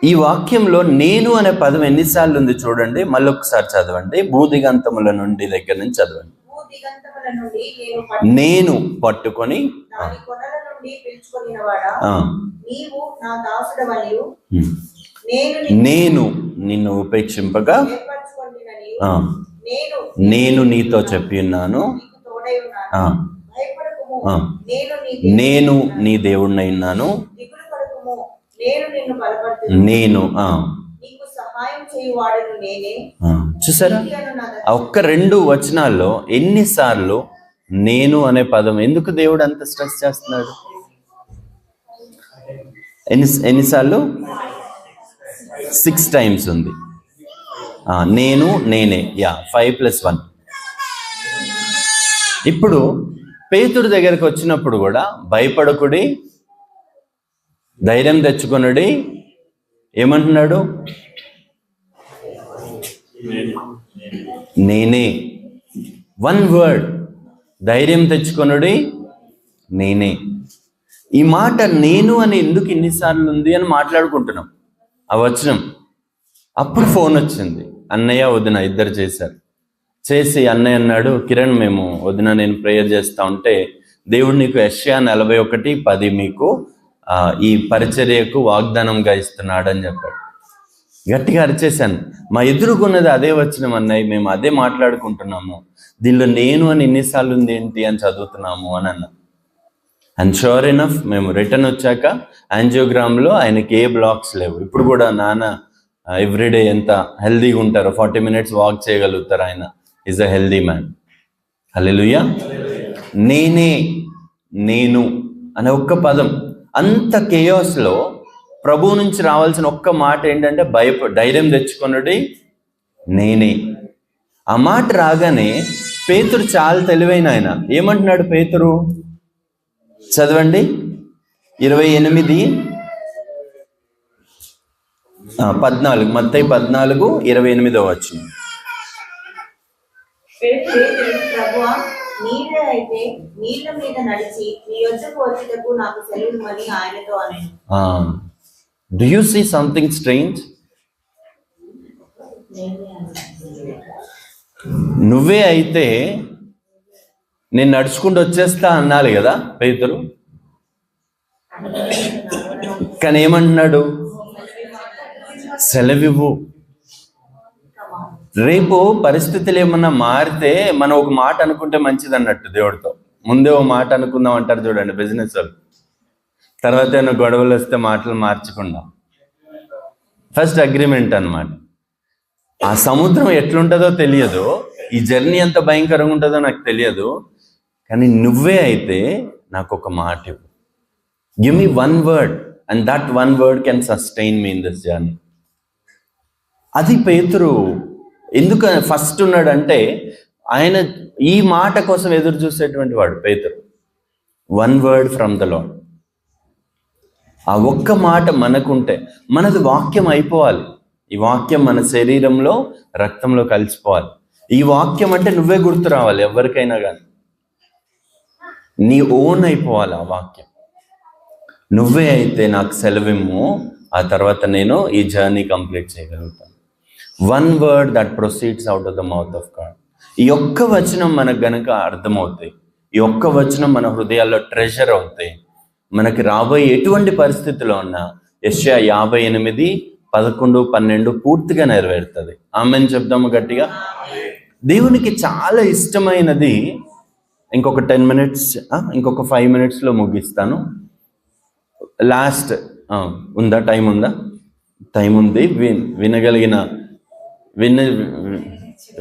ఈ వాక్యంలో నేను అనే పదం ఎన్నిసార్లు ఉంది చూడండి. మళ్ళీ ఒకసారి చదవండి. భూదిగంతముల నుండి దగ్గర నుంచి చదవండి. నేను పట్టుకొని నేను నిన్ను ఉపేక్షింపగా నేను నీతో చెప్పి ఉన్నాను, నేను నీ దేవుడినై ఉన్నాను, నేను చూసారా? ఒక్క 2 వచనాల్లో ఎన్నిసార్లు నేను అనే పదం. ఎందుకు దేవుడు అంత స్ట్రెస్ చేస్తున్నాడు? ఎన్నిసార్లు? 6 టైమ్స్ ఉంది. నేను, నేనే. 5+1. ఇప్పుడు పేతురు దగ్గరికి వచ్చినప్పుడు కూడా భయపడకుడి, ధైర్యం తెచ్చుకొనుడి. ఏమంటున్నాడు? నేనే. 1 వర్డ్. ధైర్యం తెచ్చుకొనుడి, నేనే. ఈ మాట నేను అని ఎందుకు ఇన్నిసార్లు ఉంది అని మాట్లాడుకుంటున్నాం. ఆ వచనం. అప్పుడు ఫోన్ వచ్చింది. అన్నయ్య వదిన ఇద్దరు చేశారు. చేసి అన్నయ్య అన్నాడు, కిరణ్ మేము వదిన నేను ప్రేయర్ చేస్తా ఉంటే దేవుడు నీకు యెషయా 41:10 మీకు ఈ పరిచర్యకు వాగ్దానంగా ఇస్తున్నాడు అని చెప్పాడు. గట్టిగా అరిచేశాను. మా ఎదురుకున్నది అదే వచనం అన్నయ్య, మేము అదే మాట్లాడుకుంటున్నాము, దీనిలో నేను అని ఎన్నిసార్లు ఉంది ఏంటి అని చదువుతున్నాము అని అన్నా. అండ్ షూర్ ఎనఫ్ మేము రిటర్న్ వచ్చాక యాంజియోగ్రామ్లో ఆయనకి ఏ బ్లాక్స్ లేవు. ఇప్పుడు కూడా నాన్న ఎవ్రీడే ఎంత హెల్దీగా ఉంటారో, 40 minutes వాక్ చేయగలుగుతారు. ఆయన ఈజ్ అ హెల్దీ మ్యాన్. హల్లెలూయా. నేనే, నేను అనే ఒక్క పదం. అంత కేయాస్లో ప్రభువు నుంచి రావాల్సిన ఒక్క మాట ఏంటంటే ధైర్యం తెచ్చుకొనుడి, నేనే. ఆ మాట రాగానే పేతురు చాలా తెలివైన ఆయన. ఏమంటున్నాడు పేతురు? చదవండి. 14 మత్తయి 14:28 వచనం. ప్రభువా, నీవే అయితే నీళ్ళ మీద నడిచి నీ యొద్దకు వచ్చుటకు నాకు సెలవిమ్మని ఆయనతో అనెను. Do you see something strange? నువ్వే అయితే నేను నడుచుకుంటూ వచ్చేస్తా అన్నాలి కదా పేతురు. కానీ ఏమంటున్నాడు? సెలవివ్వు. రేపు పరిస్థితులు ఏమన్నా మారితే మనం ఒక మాట అనుకుంటే మంచిది అన్నట్టు దేవుడితో. ముందే ఓ మాట అనుకుందాం అంటారు చూడండి బిజినెస్ వాళ్ళు. తర్వాత ఏమైనా గొడవలు వస్తే మాటలు మార్చకుండా ఫస్ట్ అగ్రిమెంట్ అన్నమాట. ఆ సముద్రం ఎట్లుంటుందో తెలియదు, ఈ జర్నీ ఎంత భయంకరంగా ఉంటుందో నాకు తెలియదు, కానీ నువ్వే అయితే నాకు ఒక మాట ఇవ్వు. Give me 1 word and that 1 word can sustain me in this journey. అది పేతురు ఎందుకు ఫస్ట్ ఉన్నాడంటే ఆయన ఈ మాట కోసం ఎదురు చూసేటువంటి వాడు పేతురు. 1 word from the Lord. ఆ ఒక్క మాట మనకుంటే మనది వాక్యం అయిపోవాలి. ఈ వాక్యం మన శరీరంలో రక్తంలో కలిసిపోవాలి. ఈ వాక్యం అంటే నువ్వే గుర్తు రావాలి ఎవరికైనా కానీ. నీ ఓన్ అయిపోవాలి ఆ వాక్యం. నువ్వే అయితే నాకు సెలవిమ్ము, ఆ తర్వాత నేను ఈ జర్నీ కంప్లీట్ చేయగలుగుతాను. One word that proceeds out of the mouth of God. ఈ ఒక్క వచనం మనకు గనక అర్థమవుతాయి, ఈ ఒక్క వచనం మన హృదయాల్లో ట్రెజర్ అవుతాయి, మనకి రాబోయే ఎటువంటి పరిస్థితిలో ఉన్నా యెషయా 58, 11, 12 పూర్తిగా నెరవేరుతుంది. ఆమెన్ చెప్దాము గట్టిగా. దేవునికి చాలా ఇష్టమైనది. ఇంకొక 10 minutes, ఇంకొక 5 minutesలో ముగిస్తాను. లాస్ట్ ఉందా? టైం ఉందా? టైం ఉంది.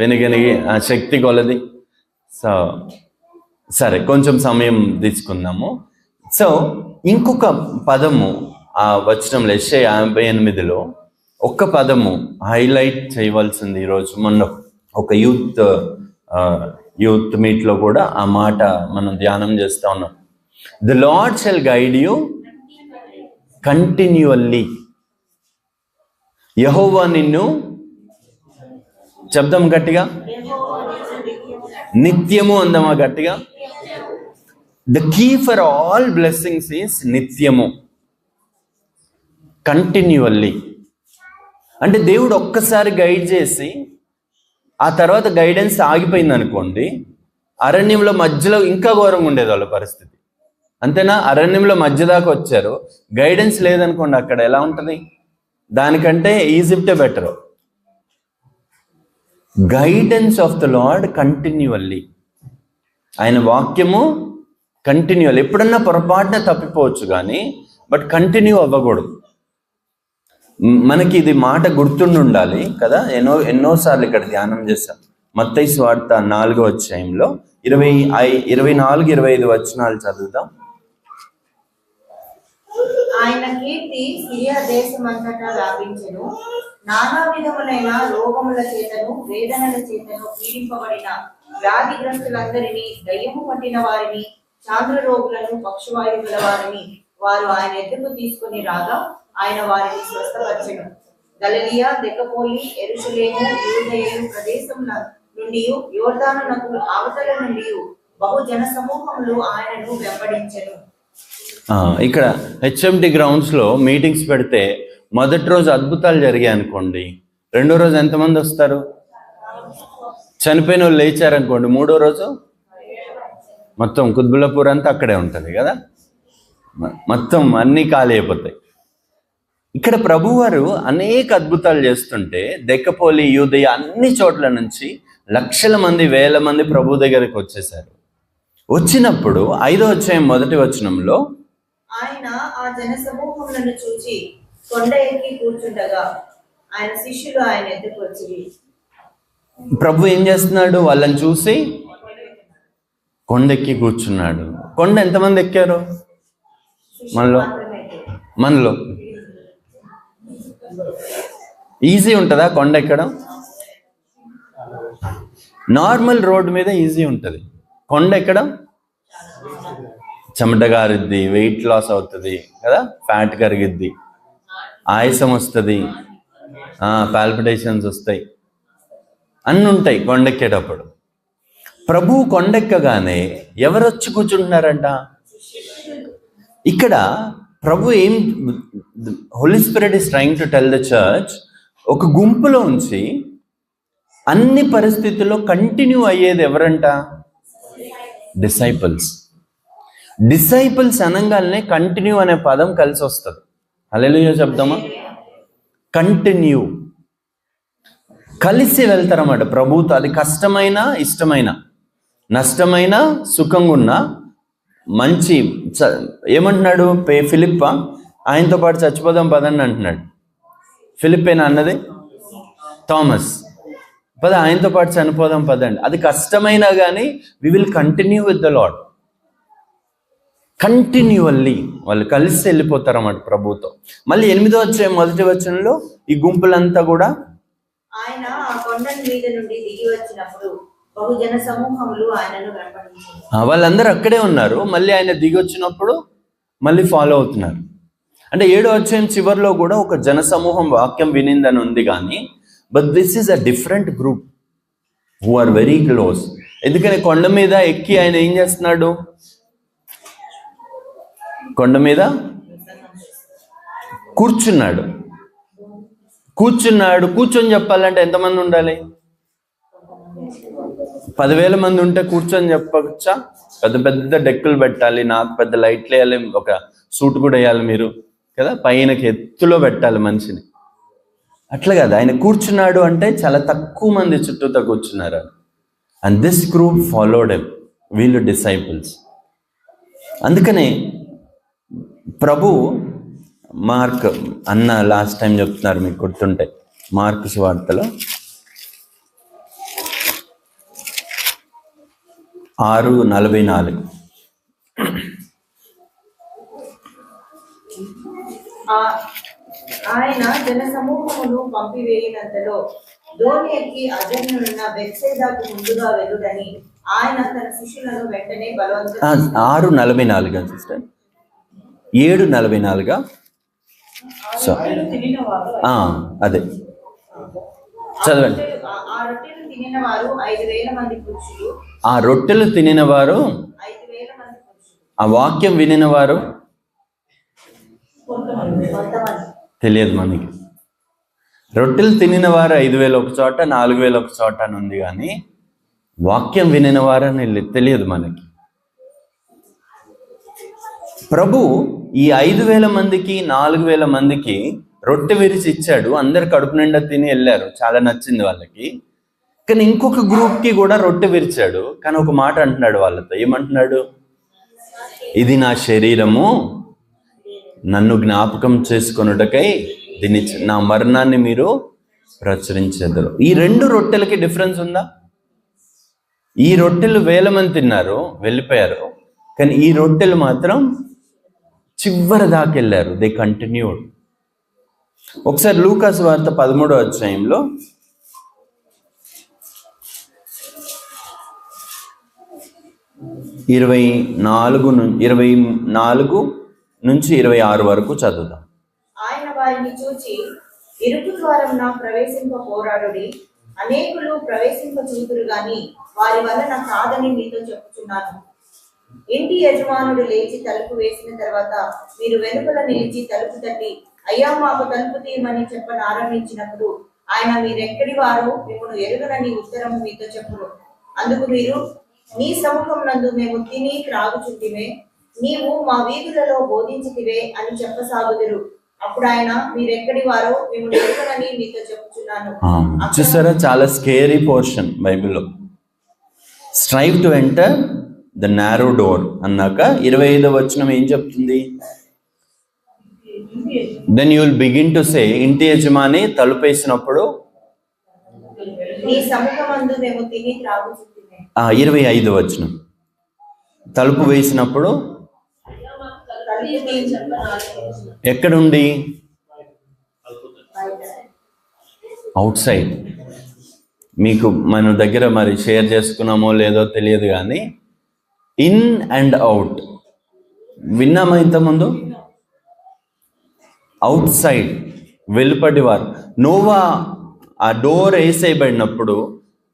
వినగలిగే శక్తి కొలది. సో సరే, కొంచెం సమయం తీసుకుందాము. సో ఇంకొక పదము ఆ వచనంలో యెషయా 58లో ఒక్క పదము హైలైట్ చేయవలసింది. ఈరోజు మొన్న ఒక యూత్ మీట్లో కూడా ఆ మాట మనం ధ్యానం చేస్తూ ఉన్నాం. The lord shall guide you continually. యెహోవా నిన్ను, చెప్దాం గట్టిగా, నిత్యము అందామా గట్టిగా. The key for all blessings is నిత్యము, కంటిన్యూઅల్లీ. అంటే దేవుడు ఒక్కసారి గైడ్ చేసి ఆ తర్వాత గైడెన్స్ ఆగిపోయింది అనుకోండి, అరణ్యంలో మధ్యలో ఇంకా ఘోరంగా ఉండేది వాళ్ళ పరిస్థితి. అంతేనా? అరణ్యంలో మధ్య దాకా వచ్చారు, గైడెన్స్ లేదనుకోండి, అక్కడ ఎలా ఉంటుంది? దానికంటే ఈజిప్టే better. Guidance of the lord continually. ఆయన వాక్యము కంటిన్యూઅల్. ఎప్పుడన్నా పొరపాటున తప్పిపోవచ్చు కానీ బట్ కంటిన్యూ అవ్వకూడదు. మనకి ఇది మాట గుర్తుండి ఉండాలి కదా. ఎన్నోసార్లు ఇక్కడ ధ్యానం చేశాం. మత్తయి సువార్త 4వ అధ్యాయంలో 24, 25 వచనాలు చదువుతాం. ఆయన కీర్తి సిరియా దేశమంతటా వ్యాపించెను. నానా విధములైన రోగముల చేతను వేదనల చేతను పీడింపబడిన వ్యాధిగ్రస్తులందరినీ, దయ్యము పట్టిన వారిని, చాంద్ర రోగులను, పక్షవాయు గల వారిని వారు ఆయన ఎదుగు తీసుకుని రాగా ఆయన వారిని స్వస్థపరచెను. గలిలయ, దెకపోలి, యెరూషలేము, యూదయు ప్రదేశముల నుండి, యోర్దాను నదుల అవతల నుండి బహు జన సమూహములు ఆయనను వెంబడించెను. ఇక్కడ హెచ్ఎంటి గ్రౌండ్స్లో మీటింగ్స్ పెడితే మొదటి రోజు అద్భుతాలు జరిగాయి అనుకోండి, రెండో రోజు ఎంతమంది వస్తారు? చనిపోయిన వాళ్ళు లేచారనుకోండి, మూడో రోజు మొత్తం కుత్బుల్లాపూర్ అంతా అక్కడే ఉంటుంది కదా, మొత్తం అన్నీ ఖాళీ అయిపోతాయి. ఇక్కడ ప్రభువారు అనేక అద్భుతాలు చేస్తుంటే దెక్కపోలి, యూదయ అన్ని చోట్ల నుంచి లక్షల మంది, వేల మంది ప్రభు దగ్గరికి వచ్చేసారు. వచ్చినప్పుడు 5వ అధ్యాయం 1వ వచనంలో ఆయన ఆ జన సమూహములను చూచి కొండ ఎక్కి కూర్చుండగా ఆయన శిష్యులు ఆయన ఎద్దుకు వచ్చి. ప్రభు ఏం చేస్తున్నాడు? వాళ్ళని చూసి కొండెక్కి కూర్చున్నాడు. కొండ ఎంతమంది ఎక్కారు? మనలో ఈజీ ఉంటుందా కొండ ఎక్కడం? నార్మల్ రోడ్డు మీద ఈజీ ఉంటుంది. కొండ ఎక్కడం చెమట గారిద్ది, వెయిట్ లాస్ అవుతుంది కదా, ఫ్యాట్ కరిగిద్ది, ఆయాసం వస్తుంది, పాల్పిటేషన్స్ వస్తాయి, అన్నీ ఉంటాయి కొండెక్కేటప్పుడు. ప్రభు కొండెక్కగానే ఎవరు వచ్చి కూర్చుంటున్నారంట? ఇక్కడ ప్రభు holy spirit is trying to tell the church, ఒక గుంపులో ఉంచి అన్ని పరిస్థితుల్లో కంటిన్యూ అయ్యేది ఎవరంట? డిసైపుల్స్. డిసైపుల్స్ అనగానే కంటిన్యూ అనే పదం కలిసి వస్తుంది. హల్లెలూయా చెప్దామా? కంటిన్యూ, కలిసి వెళ్తారన్నమాట ప్రభుతో. అది కష్టమైన, ఇష్టమైన, నష్టమైన, సుఖంగా ఉన్న, మంచి ఏమంటున్నాడు? ఫిలిప్ప ఆయనతో పాటు చచ్చిపోదాం పదండి అంటున్నాడు. ఫిలిప్పేనా అన్నది? థామస్, పద ఆయనతో పాటు చనిపోదాం పదండి. అది కష్టమైనా కానీ we will continue with the lord. Continually వాళ్ళు కలిసి వెళ్ళిపోతారు అన్నమాట ప్రభుతో. మళ్ళీ 8వ అధ్యాయం 1వ వచనంలో ఈ గుంపులంతా కూడా ఆయన ఆ కొండ మీద నుండి దిగి వచ్చినప్పుడు బహుజన సమూహములు ఆయనను వెంబడించారు. వాళ్ళందరూ అక్కడే ఉన్నారు. మళ్ళీ ఆయన దిగి వచ్చినప్పుడు మళ్ళీ ఫాలో అవుతున్నారు. అంటే 7వ అధ్యాయం చివరిలో కూడా ఒక జన సమూహం వాక్యం వినిందని ఉంది కానీ but this is a different group who are very close. ఎందుకని కొండ మీద ఎక్కి ఆయన ఏం చేస్తున్నాడు? కొండ మీద కూర్చున్నాడు. కూర్చున్నాడు, కూర్చొని చెప్పాలంటే ఎంతమంది ఉండాలి? 10,000 మంది ఉంటే కూర్చొని చెప్పచ్చా? పెద్ద పెద్ద డెక్కులు పెట్టాలి, నాకు పెద్ద లైట్లు వేయాలి, ఒక సూట్ కూడా వేయాలి మీరు కదా, పైనకి ఎత్తులో పెట్టాలి మనిషిని. అట్లా కదా, ఆయన కూర్చున్నాడు అంటే చాలా తక్కువ మంది చుట్టూతో కూర్చున్నారు. And this group followed him, వీళ్ళు డిసైపుల్స్. అందుకనే ప్రభు మార్క్ అన్న లాస్ట్ టైం చెప్తున్నారు, మీకు గుర్తుంటే మార్కు సువార్తలో 6:44 ఆయన జన సమూహమును పంపివేయినంతలో ధోని ఎక్కి అజన్యులున్న బెత్సైదాకు ముందుగా వెళ్ళుడని ఆయన తన శిష్యులను వెంటనే బలవంతం. 6:44 సిస్టర్, 7:44. అదే చదవండి. ఆ రొట్టెలు తినిన వారు 5,000 మంది పురుషులు. ఆ రొట్టెలు తినిన వారు 5,000 మంది పురుషులు. ఆ వాక్యం వినిన వారు తెలియదు మనకి. రొట్టెలు తినిన వారు 5,000 ఒక చోట, 4,000 ఒక చోట అని ఉంది, కానీ వాక్యం వినిన వారు అని తెలియదు మనకి. ప్రభు ఈ 5,000 మందికి 4,000 మందికి రొట్టె విరిచి ఇచ్చాడు, అందరు కడుపు నిండా తిని వెళ్ళారు, చాలా నచ్చింది వాళ్ళకి. కానీ ఇంకొక గ్రూప్కి కూడా రొట్టె విరిచాడు, కానీ ఒక మాట అంటున్నాడు వాళ్ళతో. ఏమంటున్నాడు? ఇది నా శరీరము, నన్ను జ్ఞాపకం చేసుకొనుటకై దీన్ని, నా మరణాన్ని మీరు ప్రచురించెదరు. ఈ 2 రొట్టెలకి డిఫరెన్స్ ఉందా? ఈ రొట్టెలు 1,000 మంది తిన్నారు, వెళ్ళిపోయారు, కానీ ఈ రొట్టెలు మాత్రం చివరి దాకా వెళ్ళారు. They continued. ఒకసారి లూకాసు వార్త 13వ అధ్యాయంలో 24 నుంచి 26 వరకు చదువుదాం. ఆయన వారిని చూచి, ఇరుకు ద్వారమున ప్రవేశింప పోరాడుడి, అనేకులు ప్రవేశింప చూతురు గాని వారి వలన కాదని మీతో చెప్పుచున్నాను. ఇంటి యజమానుడు లేచి తలుపు వేసిన తర్వాత మీరు వెలుపల నిలిచి తలుపు తట్టి, అయ్యా మాకు తలుపు తీయమని చెప్పనారంభించినప్పుడు ఆయన మీరెక్కడి వారు, మిమ్మల్ని ఎరుగనని ఉత్తరము మీతో చెప్పును. అందుకు మీరు, నీ సముఖం నందు మేము తిని త్రాగుచుంటిమే, నీవు మా వీధులలో బోధించితివే అని చెప్పసాగుదురు. అప్పుడు ఆయన, మీరెక్కడి వారో మిమ్మల్ని ఎరుగనని మీతో చెప్పుచున్నాను. చూసారా, చాలా స్కేరీ పోర్షన్ బైబిల్లో. Strive to enter the narrow door అన్నాక 25వ వచనం ఏం చెప్తుంది? Then you will begin to say, ఇంటి యజమాని తలుపేసినప్పుడు నీ సముఖమందు మేము తిని త్రాగుచుంటిమే. 25వ వచనం, తలుపు వేసినప్పుడు ఎక్కడుండి? Out side. మీకు మన దగ్గర మరి షేర్ చేసుకున్నామో లేదో తెలియదు, కానీ ఇన్ అండ్ అవుట్ విన్నామా ఇంతకుముందు? అవుట్ సైడ్, వెలుపటి వారు. నోవా ఆ డోర్ వేసేయబడినప్పుడు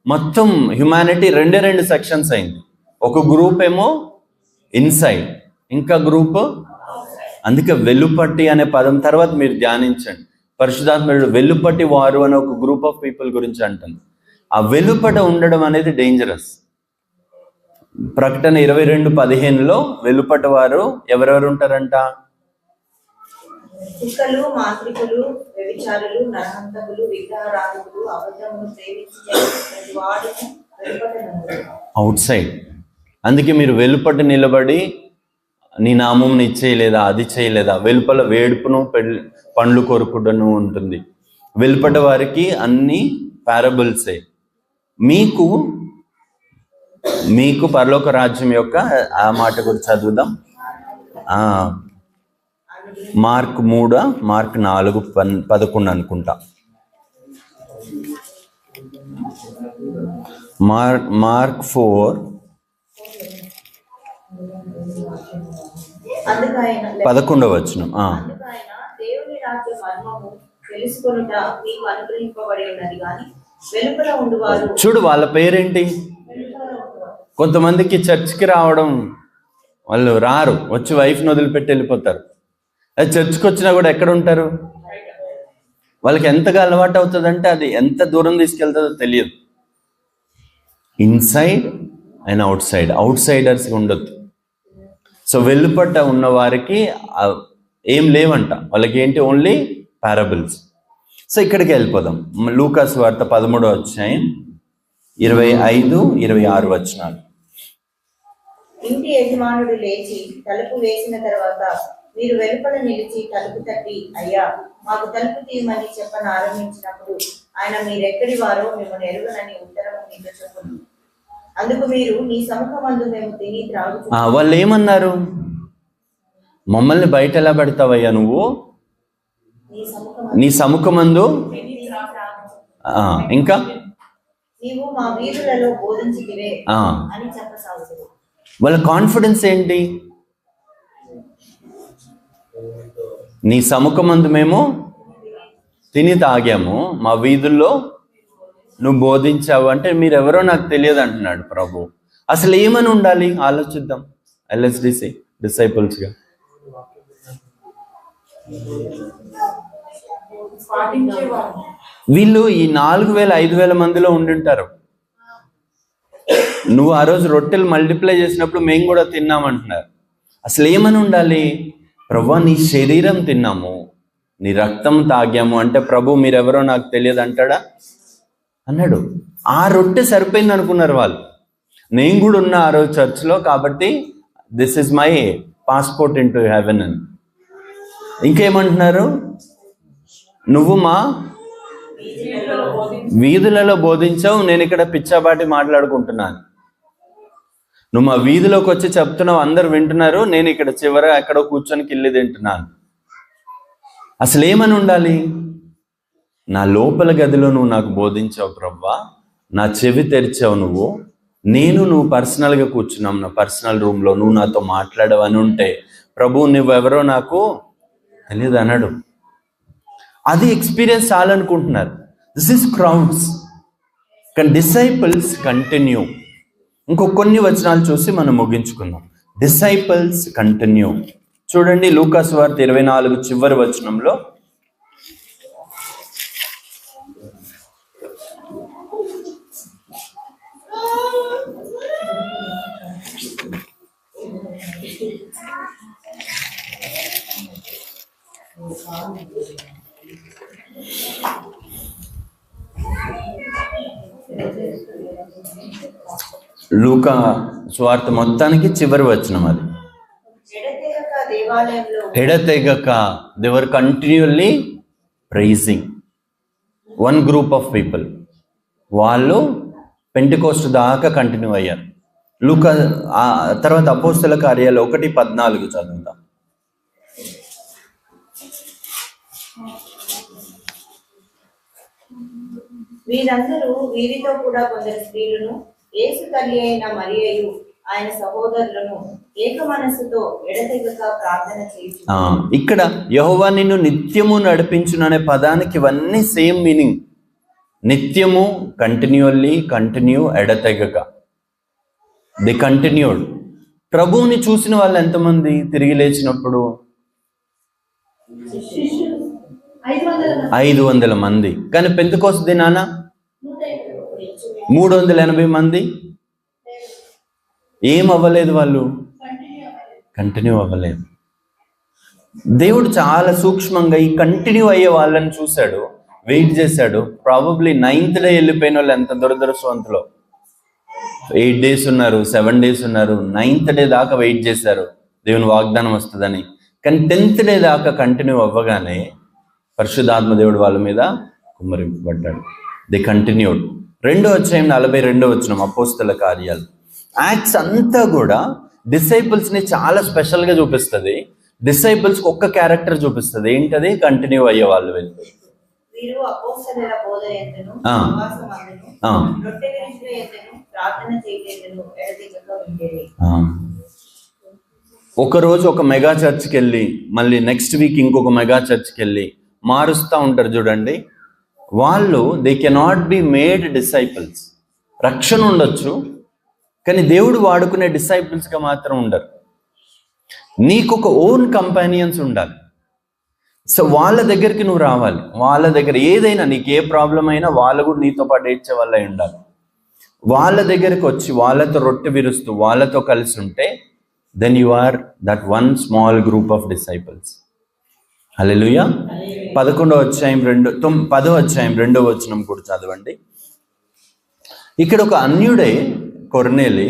మొత్తం హ్యుమానిటీ 2 సెక్షన్స్ అయింది. ఒక గ్రూప్ ఏమో ఇన్సైడ్, ఇంకా గ్రూప్. అందుకే వెలుపటి అనే పదం తర్వాత మీరు ధ్యానించండి. పరిశుద్ధాత్ముడు వెలుపటి వారు అనే ఒక గ్రూప్ ఆఫ్ పీపుల్ గురించి అంటుంది. ఆ వెలుపట ఉండడం అనేది డేంజరస్. ప్రకటన 22:15లో వెలుపట వారు ఎవరెవరు ఉంటారంట? కుక్కలు, మాంత్రికులు, వ్యభిచారులు, నరహంతకులు, విగ్రహారాధకులు, అబద్ధమును ప్రేమించి ప్రతి వాడును వెలుపట నుండును. Outside. అందుకే మీరు వెలుపట నిలబడి నీ నామం ఇచ్చేయలేదా, అది చేయలేదా, వెలుపల వేడుపును పండ్లు కొరుకుడను ఉంటుంది. వెలుపట వారికి అన్ని పారబుల్సే. మీకు పరలోక రాజ్యం యొక్క ఆ మాట కూడా చదువుదాం. మార్క్ 3, మార్క్ 4:11 అనుకుంటా. మార్క్ 4 11వ వచనం. దేవుని రాజ్య మర్మము తెలుసుకొనుట మీకు అనుగ్రహింపబడి ఉన్నది గాని వెలుపల ఉండువారు. చూడు, వాళ్ళ పేరేంటి? కొంతమందికి చర్చ్కి రావడం, వాళ్ళు రారు, వచ్చి వైఫ్ని వదిలిపెట్టి వెళ్ళిపోతారు. అది చర్చ్కి వచ్చినా కూడా ఎక్కడ ఉంటారు? వాళ్ళకి ఎంతగా అలవాటు అవుతుందంటే అది ఎంత దూరం తీసుకెళ్తుందో తెలియదు. ఇన్సైడ్ అండ్ అవుట్ సైడర్స్గా ఉండొద్దు. సో వెలుపట ఉన్న వారికి ఏం లేవంట, వాళ్ళకి ఏంటి, ఓన్లీ పారబుల్స్. సో ఇక్కడికి వెళ్ళిపోదాం. లూకాసు వార్త 13వ అధ్యాయం 25-26 వచనాలు. ఇంటి యజమానుడు లేచి తలుపు వేసిన తర్వాత మీరు వెలుపల నిలిచి తలుపు తట్టి, అయ్యా మాకు తలుపు తీయమని ఆరంభించినప్పుడు ఆయన మీరెక్కడి వారో మిమ్మల్ని ఎరుగనని ఉత్తరం మీతో చెప్పును. అందుకు మీరు నీ సముఖమందు మేము తిని త్రాగు. వాళ్ళు ఏమన్నారు? మమ్మల్ని బయట ఎలా పెడతావయ్యా నువ్వు, నీ సముఖమందు, ఇంకా నీవు మా వీధులలో బోధించితివే అని చెప్పసాగుతుంది. వాళ్ళ కాన్ఫిడెన్స్ ఏంటి? నీ సముఖమందు మేము తిని తాగాము, మా వీధుల్లో నువ్వు బోధించావు అంటే మీరెవరో నాకు తెలియదు అంటున్నాడు ప్రభు. అసలు ఏమని ఉండాలి ఆలోచిద్దాం. LSDC డిసైపుల్స్గా వీళ్ళు ఈ 4,000-5,000 మందిలో ఉండింటారు. నువ్వు ఆ రోజు రొట్టెలు మల్టిప్లై చేసినప్పుడు మేము కూడా తిన్నామంటున్నారు. అసలు ఏమని ఉండాలి? ప్రభు నీ శరీరం తిన్నాము, నీ రక్తం తాగాము అంటే ప్రభు మీరెవరో నాకు తెలియదు అంటాడా? అన్నాడు. ఆ రొట్టె సరిపోయింది అనుకున్నారు వాళ్ళు. నేను కూడా ఉన్నా ఆ రోజు చర్చ్లో, కాబట్టి this is my passport in to heaven అని. ఇంకేమంటున్నారు? నువ్వు మా వీధులలో బోధించావు, నేను ఇక్కడ పిచ్చాబాటి మాట్లాడుకుంటున్నాను. నువ్వు మా వీధిలోకి వచ్చి చెప్తున్నావు, అందరు వింటున్నారు, నేను ఇక్కడ చివర ఎక్కడో కూర్చొని కిల్లి తింటున్నాను. అసలు ఏమని ఉండాలి? నా లోపల గదిలో నువ్వు నాకు బోధించావు ప్రభువా, నా చెవి తెరిచావు నువ్వు పర్సనల్గా కూర్చున్నాం నా పర్సనల్ రూమ్లో, నువ్వు నాతో మాట్లాడవు అని ఉంటే ప్రభు నువ్వెవరో నాకు తెలియదు అన్నాడు. అది ఎక్స్పీరియన్స్ చాలనుకుంటున్నారు. This is crowds. కానీ డిసైపుల్స్ కంటిన్యూ. కొన్ని వచనాలు చూసి మనం ముగించుకుందాం. Disciples continue. చూడండి లూకాసు వార్త 24 చివరి వచనంలో, లూకా సువార్త మొత్తానికి చివరి వచనం అది. ఎడతెగక they were continually praising. One group of people, వాళ్ళు పెంటెకోస్ట్ దాకా కంటిన్యూ అయ్యారు. లూకా తర్వాత అపోస్తల కార్యాలు 1:14 చదువుతాం. వీరందరూ వీరితో కూడా కొందరు స్త్రీలను, యేసు తల్లి అయిన మరియయు ఆయన సహోదరులను ఏక మనస్సుతో ఎడతెగక ప్రార్థన చేయుచు. ఇక్కడ యెహోవా నిన్ను నిత్యము నడిపించును అనే పదానికి ఇవన్నీ సేమ్ మీనింగ్. నిత్యము, కంటిన్యూల్లీ, కంటిన్యూ, ఎడతెగక. The continued. ప్రభువుని చూసిన వాళ్ళు ఎంతమంది తిరిగి లేచినప్పుడు? 500 మంది. కానీ పెంతెకోస్తు దినాన 380 మంది. ఏం అవ్వలేదు, వాళ్ళు కంటిన్యూ అవ్వలేదు. దేవుడు చాలా సూక్ష్మంగా ఈ కంటిన్యూ అయ్యే వాళ్ళని చూశాడు, వెయిట్ చేశాడు. ప్రాబబ్లీ 9th డే వెళ్ళిపోయిన వాళ్ళు ఎంత దురదృష్టవంతులో. 8 days ఉన్నారు, 7 days ఉన్నారు, 9th డే దాకా వెయిట్ చేశారు దేవుని వాగ్దానం వస్తుందని. కానీ 10th డే దాకా కంటిన్యూ అవ్వగానే పరిశుద్ధాత్మ దేవుడు వాళ్ళ మీద కుమ్మరింపబడ్డాడు. The continued. 2వ అధ్యాయం 42వ వచనం అపోస్తల కార్యాలు. యాక్ట్స్ అంతా కూడా డిసైపుల్స్ని చాలా స్పెషల్గా చూపిస్తుంది. డిసైపుల్స్కి ఒక్క క్యారెక్టర్ చూపిస్తుంది. ఏంటది? కంటిన్యూ అయ్యే వాళ్ళు. ఒకరోజు ఒక మెగా చర్చ్కి వెళ్ళి మళ్ళీ నెక్స్ట్ వీక్ ఇంకొక మెగా చర్చ్కి వెళ్ళి మారుస్తూ ఉంటారు చూడండి. వాళ్ళు they cannot be made disciples. రక్షణ ఉండొచ్చు, కానీ దేవుడు వాడుకునే డిసైపుల్స్గా మాత్రం ఉండరు. నీకు ఒక ఓన్ కంపానియన్స్ ఉండాలి. సో వాళ్ళ దగ్గరికి నువ్వు రావాలి. వాళ్ళ దగ్గర ఏదైనా నీకు ఏ ప్రాబ్లం అయినా వాళ్ళు కూడా నీతో పాటు ఏడ్చే వాళ్ళు అయి ఉండాలి. వాళ్ళ దగ్గరికి వచ్చి వాళ్ళతో రొట్టె విరుస్తూ వాళ్ళతో కలిసి ఉంటే then you are that one small group of disciples. హల్లెలూయా. 10వ అధ్యాయం 2వ వచనం కూడా చదవండి. ఇక్కడ ఒక అన్యుడే కొర్నేలి,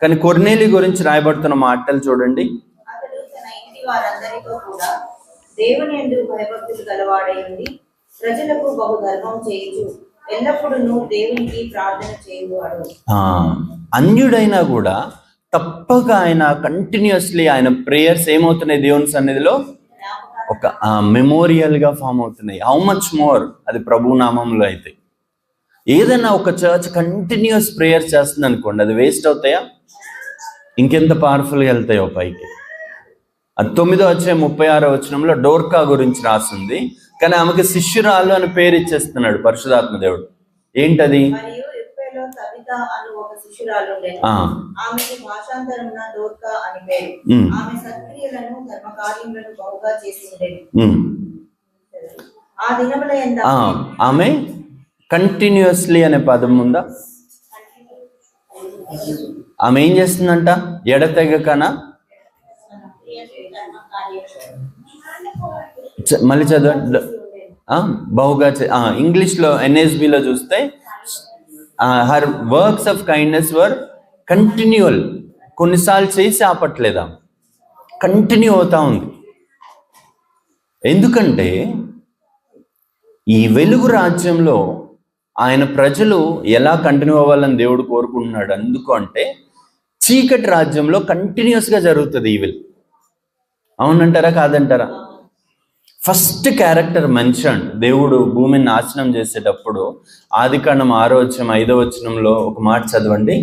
కానీ కొర్నేలి గురించి రాయబడుతున్న మాటలు చూడండి. అతడు తన ఇంటి వారందరితో కూడా దేవుని యందు భయభక్తులు గలవాడై ఉండి ప్రజలకు బహు ధర్మం చేయుచు ఎల్లప్పుడూ దేవునికి ప్రార్థన చేయువాడు. అన్యుడైనా కూడా తప్పక ఆయన కంటిన్యూస్లీ ఆయన ప్రేయర్స్ ఏమవుతున్నాయి దేవుని సన్నిధిలో ఒక మెమోరియల్గా ఫామ్ అవుతున్నాయి. హౌ మచ్ మోర్ అది ప్రభు నామంలో అయితే. ఏదైనా ఒక చర్చ్ కంటిన్యూస్ ప్రేయర్ చేస్తుంది అనుకోండి, అది వేస్ట్ అవుతాయా? ఇంకెంత పవర్ఫుల్గా వెళ్తాయో పైకి. అది 9వ అధ్యాయం 36వ వచనంలో డోర్కా గురించి రాసింది, కానీ ఆమెకి శిష్యురాలు అని పేరు ఇచ్చేస్తున్నాడు పరిశుద్ధాత్మ దేవుడు. ఏంటది? మరియు ఎఫ్రాయిములో తబిత అను ఒక శిష్యురాలు ఉండెను. ఆమెకు భాషాంతరమున డోర్కా అని పేరు. ఆమె సత్క్రియలను ధర్మకార్యములను బహుగా చేసి ఉండేది. ఆ దినముల యందు ఆమె కంటిన్యూస్లీ అనే పదం ఉందా? ఆమె ఏం చేస్తుందంట? ఎడతెగకనా? మళ్ళీ చదవండి. బహుగా ఇంగ్లీష్లో NSBలో చూస్తే her works of kindness were continual. కొన్నిసార్లు చేసి ఆపట్లేదా, కంటిన్యూ అవుతా ఉంది. ఎందుకంటే ఈ వెలుగు రాజ్యంలో ఆయన ప్రజలు ఎలా కంటిన్యూ అవ్వాలని దేవుడు కోరుకుంటున్నాడు. ఎందుకు అంటే చీకటి రాజ్యంలో కంటిన్యూస్గా జరుగుతుంది ఈవిల్. అవునంటారా కాదంటారా? ఫస్ట్ క్యారెక్టర్ మెన్షన్ దేవుడు భూమిని నాశనం చేసేటప్పుడు ఆదికాండం 6వ అధ్యాయం 5వ వచనంలో ఒక మాట చదవండి.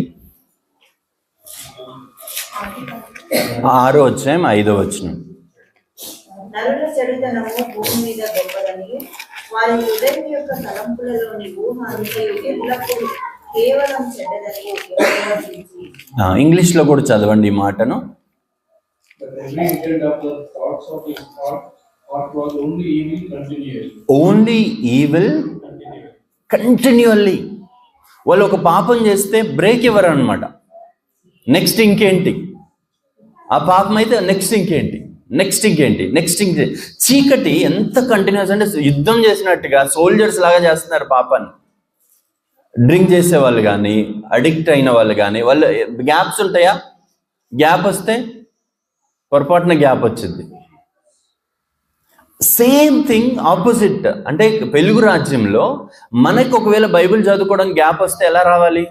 6వ అధ్యాయం 5వ వచనం. నరుల చెడుతనము భూమి మీద గొప్పదని వారి హృదయం యొక్క తలంపులలోని ఊహ అంతయు ఎల్లప్పుడూ కేవలం చెడ్డదని ఇంగ్లీష్లో కూడా చదవండి ఈ మాటను. Only evil continually. వాళ్ళు ఒక పాపం చేస్తే బ్రేక్ ఇవ్వరు అనమాట. నెక్స్ట్ ఇంకేంటి, ఆ పాపం అయితే నెక్స్ట్ ఇంకేంటి, నెక్స్ట్ ఇంకేంటి, నెక్స్ట్ ఇంకేంటి. చీకటి ఎంత కంటిన్యూస్ అంటే యుద్ధం చేసినట్టుగా సోల్జర్స్ లాగా చేస్తున్నారు పాపాన్ని. డ్రింక్ చేసే వాళ్ళు కానీ అడిక్ట్ అయిన వాళ్ళు కానీ వాళ్ళు గ్యాప్స్ ఉంటాయా? గ్యాప్ వస్తే పొరపాటున గ్యాప్ వచ్చింది. Same thing opposite. అంటే వెలుగు రాజ్యంలో మనకు ఒకవేళ బైబిల్ చదువుకోవడం గ్యాప్ వస్తే ఎలా రావాలి?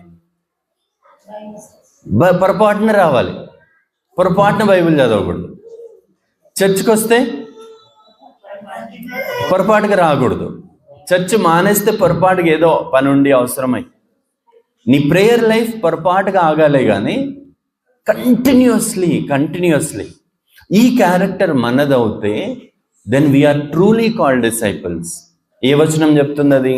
పొరపాటున రావాలి. పొరపాటున బైబిల్ చదవకూడదు. చర్చ్కి వస్తే పొరపాటుగా రాకూడదు. చర్చ్ మానేస్తే పొరపాటుగా ఏదో పని ఉండి అవసరమై. నీ ప్రేయర్ లైఫ్ పొరపాటుగా ఆగాలే కానీ కంటిన్యూస్లీ ఈ క్యారెక్టర్ మనదవుతే then we are truly called disciples. ఏ వచనం చెప్తుంది అది?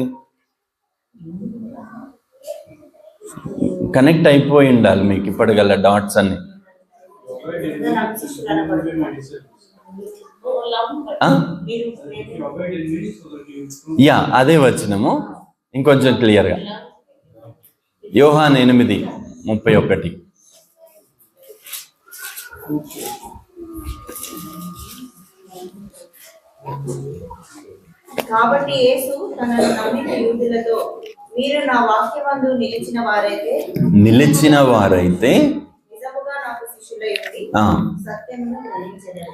కనెక్ట్ అయిపోయి ఉండాలి మీకు ఇప్పటికల్లా డాట్స్ అన్ని. అదే వచనము ఇంకొంచెం క్లియర్గా. యోహాను 8:31. కాబట్టి యేసు తనను నమ్మిన యూదులతో మీరు నా వాక్యమందు నిలిచిన వారైతే నిజముగా నాకు శిష్యులై ఉండి సత్యమును గ్రహించెదరు.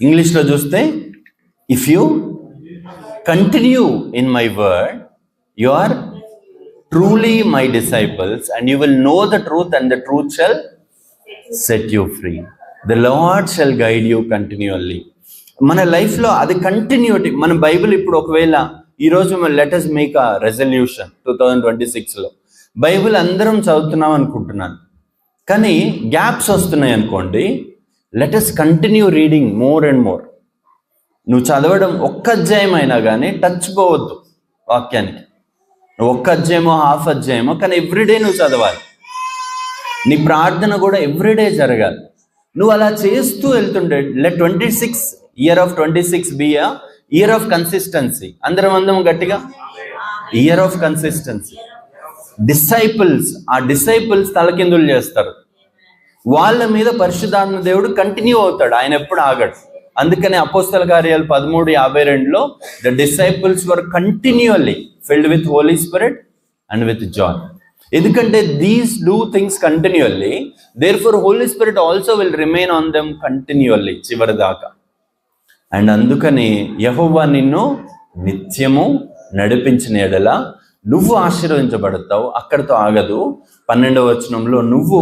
ఇంగ్లీష్లో చూస్తే if you continue in my word you are truly my disciples and you will know the truth and the truth shall set you free. The lord shall guide you continually. మన లైఫ్లో అది కంటిన్యూటీ. మన Bible ఇప్పుడు ఒకవేళ ఈరోజు let us make a resolution 2026లో Bible అందరం చదువుతున్నాం అనుకుంటున్నాను, కానీ గ్యాప్స్ వస్తున్నాయి అనుకోండి. Let us continue reading more and more. నువ్వు చదవడం ఒక్క అధ్యాయం అయినా కానీ టచ్ పోవద్దు వాక్యానికి. నువ్వు ఒక్క అధ్యాయమో హాఫ్ అధ్యాయమో కానీ ఎవ్రీడే నువ్వు చదవాలి. నీ ప్రార్థన కూడా ఎవ్రీడే జరగాలి. నువ్వు అలా చేస్తూ వెళ్తుండే 26 year of 26 be year of consistency. అందరం గట్టిగా ఇయర్ ఆఫ్ కన్సిస్టెన్సీ. డిసైపుల్స్, ఆ డిసైపుల్స్ తలకిందులు చేస్తారు. వాళ్ళ మీద పరిశుద్ధాత్మ దేవుడు కంటిన్యూ అవుతాడు, ఆయన ఎప్పుడు ఆగడు. అందుకని అపోస్తల కార్యాలు 13:52లో the disciples were continually filled with holy spirit and with joy. ఎందుకంటే these do things continually, therefore holy spirit also will remain on them continually, చివరి దాకా. అండ్ అందుకని యెహోవా నిన్ను నిత్యము నడిపించిన ఎడల నువ్వు ఆశీర్వదించబడతావు. అక్కడితో ఆగదు. 12వ వచనంలో నువ్వు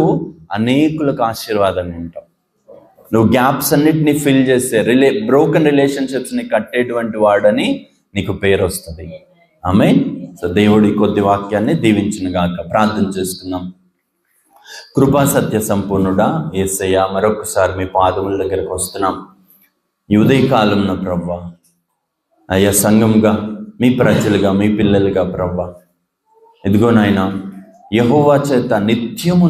అనేకులకు ఆశీర్వాదంగా ఉంటావు. నువ్వు గ్యాప్స్ అన్నిటిని ఫిల్ చేసే బ్రోకెన్ రిలేషన్షిప్స్ని కట్టేటువంటి వాడని నీకు పేరు వస్తుంది. ఆమేన్. సో దేవుడి కొద్ది వాక్యాన్ని దీవించును గాక. ప్రార్థన చేసుకుందాం. కృపా సత్య సంపూర్ణుడా యేసయ్య, మరొకసారి మీ పాదముల దగ్గరకు వస్తున్నాం. ఈ ఉదయకాలంలో ప్రభువా, అయ్యా సంఘంగా, మీ ప్రజలుగా, మీ పిల్లలుగా ప్రభువా, ఇదిగో నాయన యెహోవా చేత నిత్యము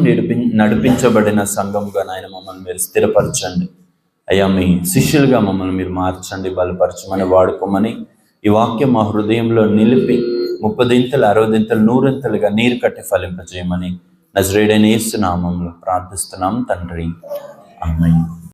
నడిపించబడిన సంఘంగా నాయన మమ్మల్ని మీరు స్థిరపరచండి. అయ్యా మీ శిష్యులుగా మమ్మల్ని మీరు మార్చండి, బలపరచమని, వాడుకోమని ఈ వాక్యం మా హృదయంలో నిలిపి 30 దింతలు 60 దింతలు 100 దింతలుగా నీరు కట్టి ఫలింపజేయమని నజరేయుడైన యేసు నామములో ప్రార్థిస్తున్నాం తండ్రి. ఆమేన్.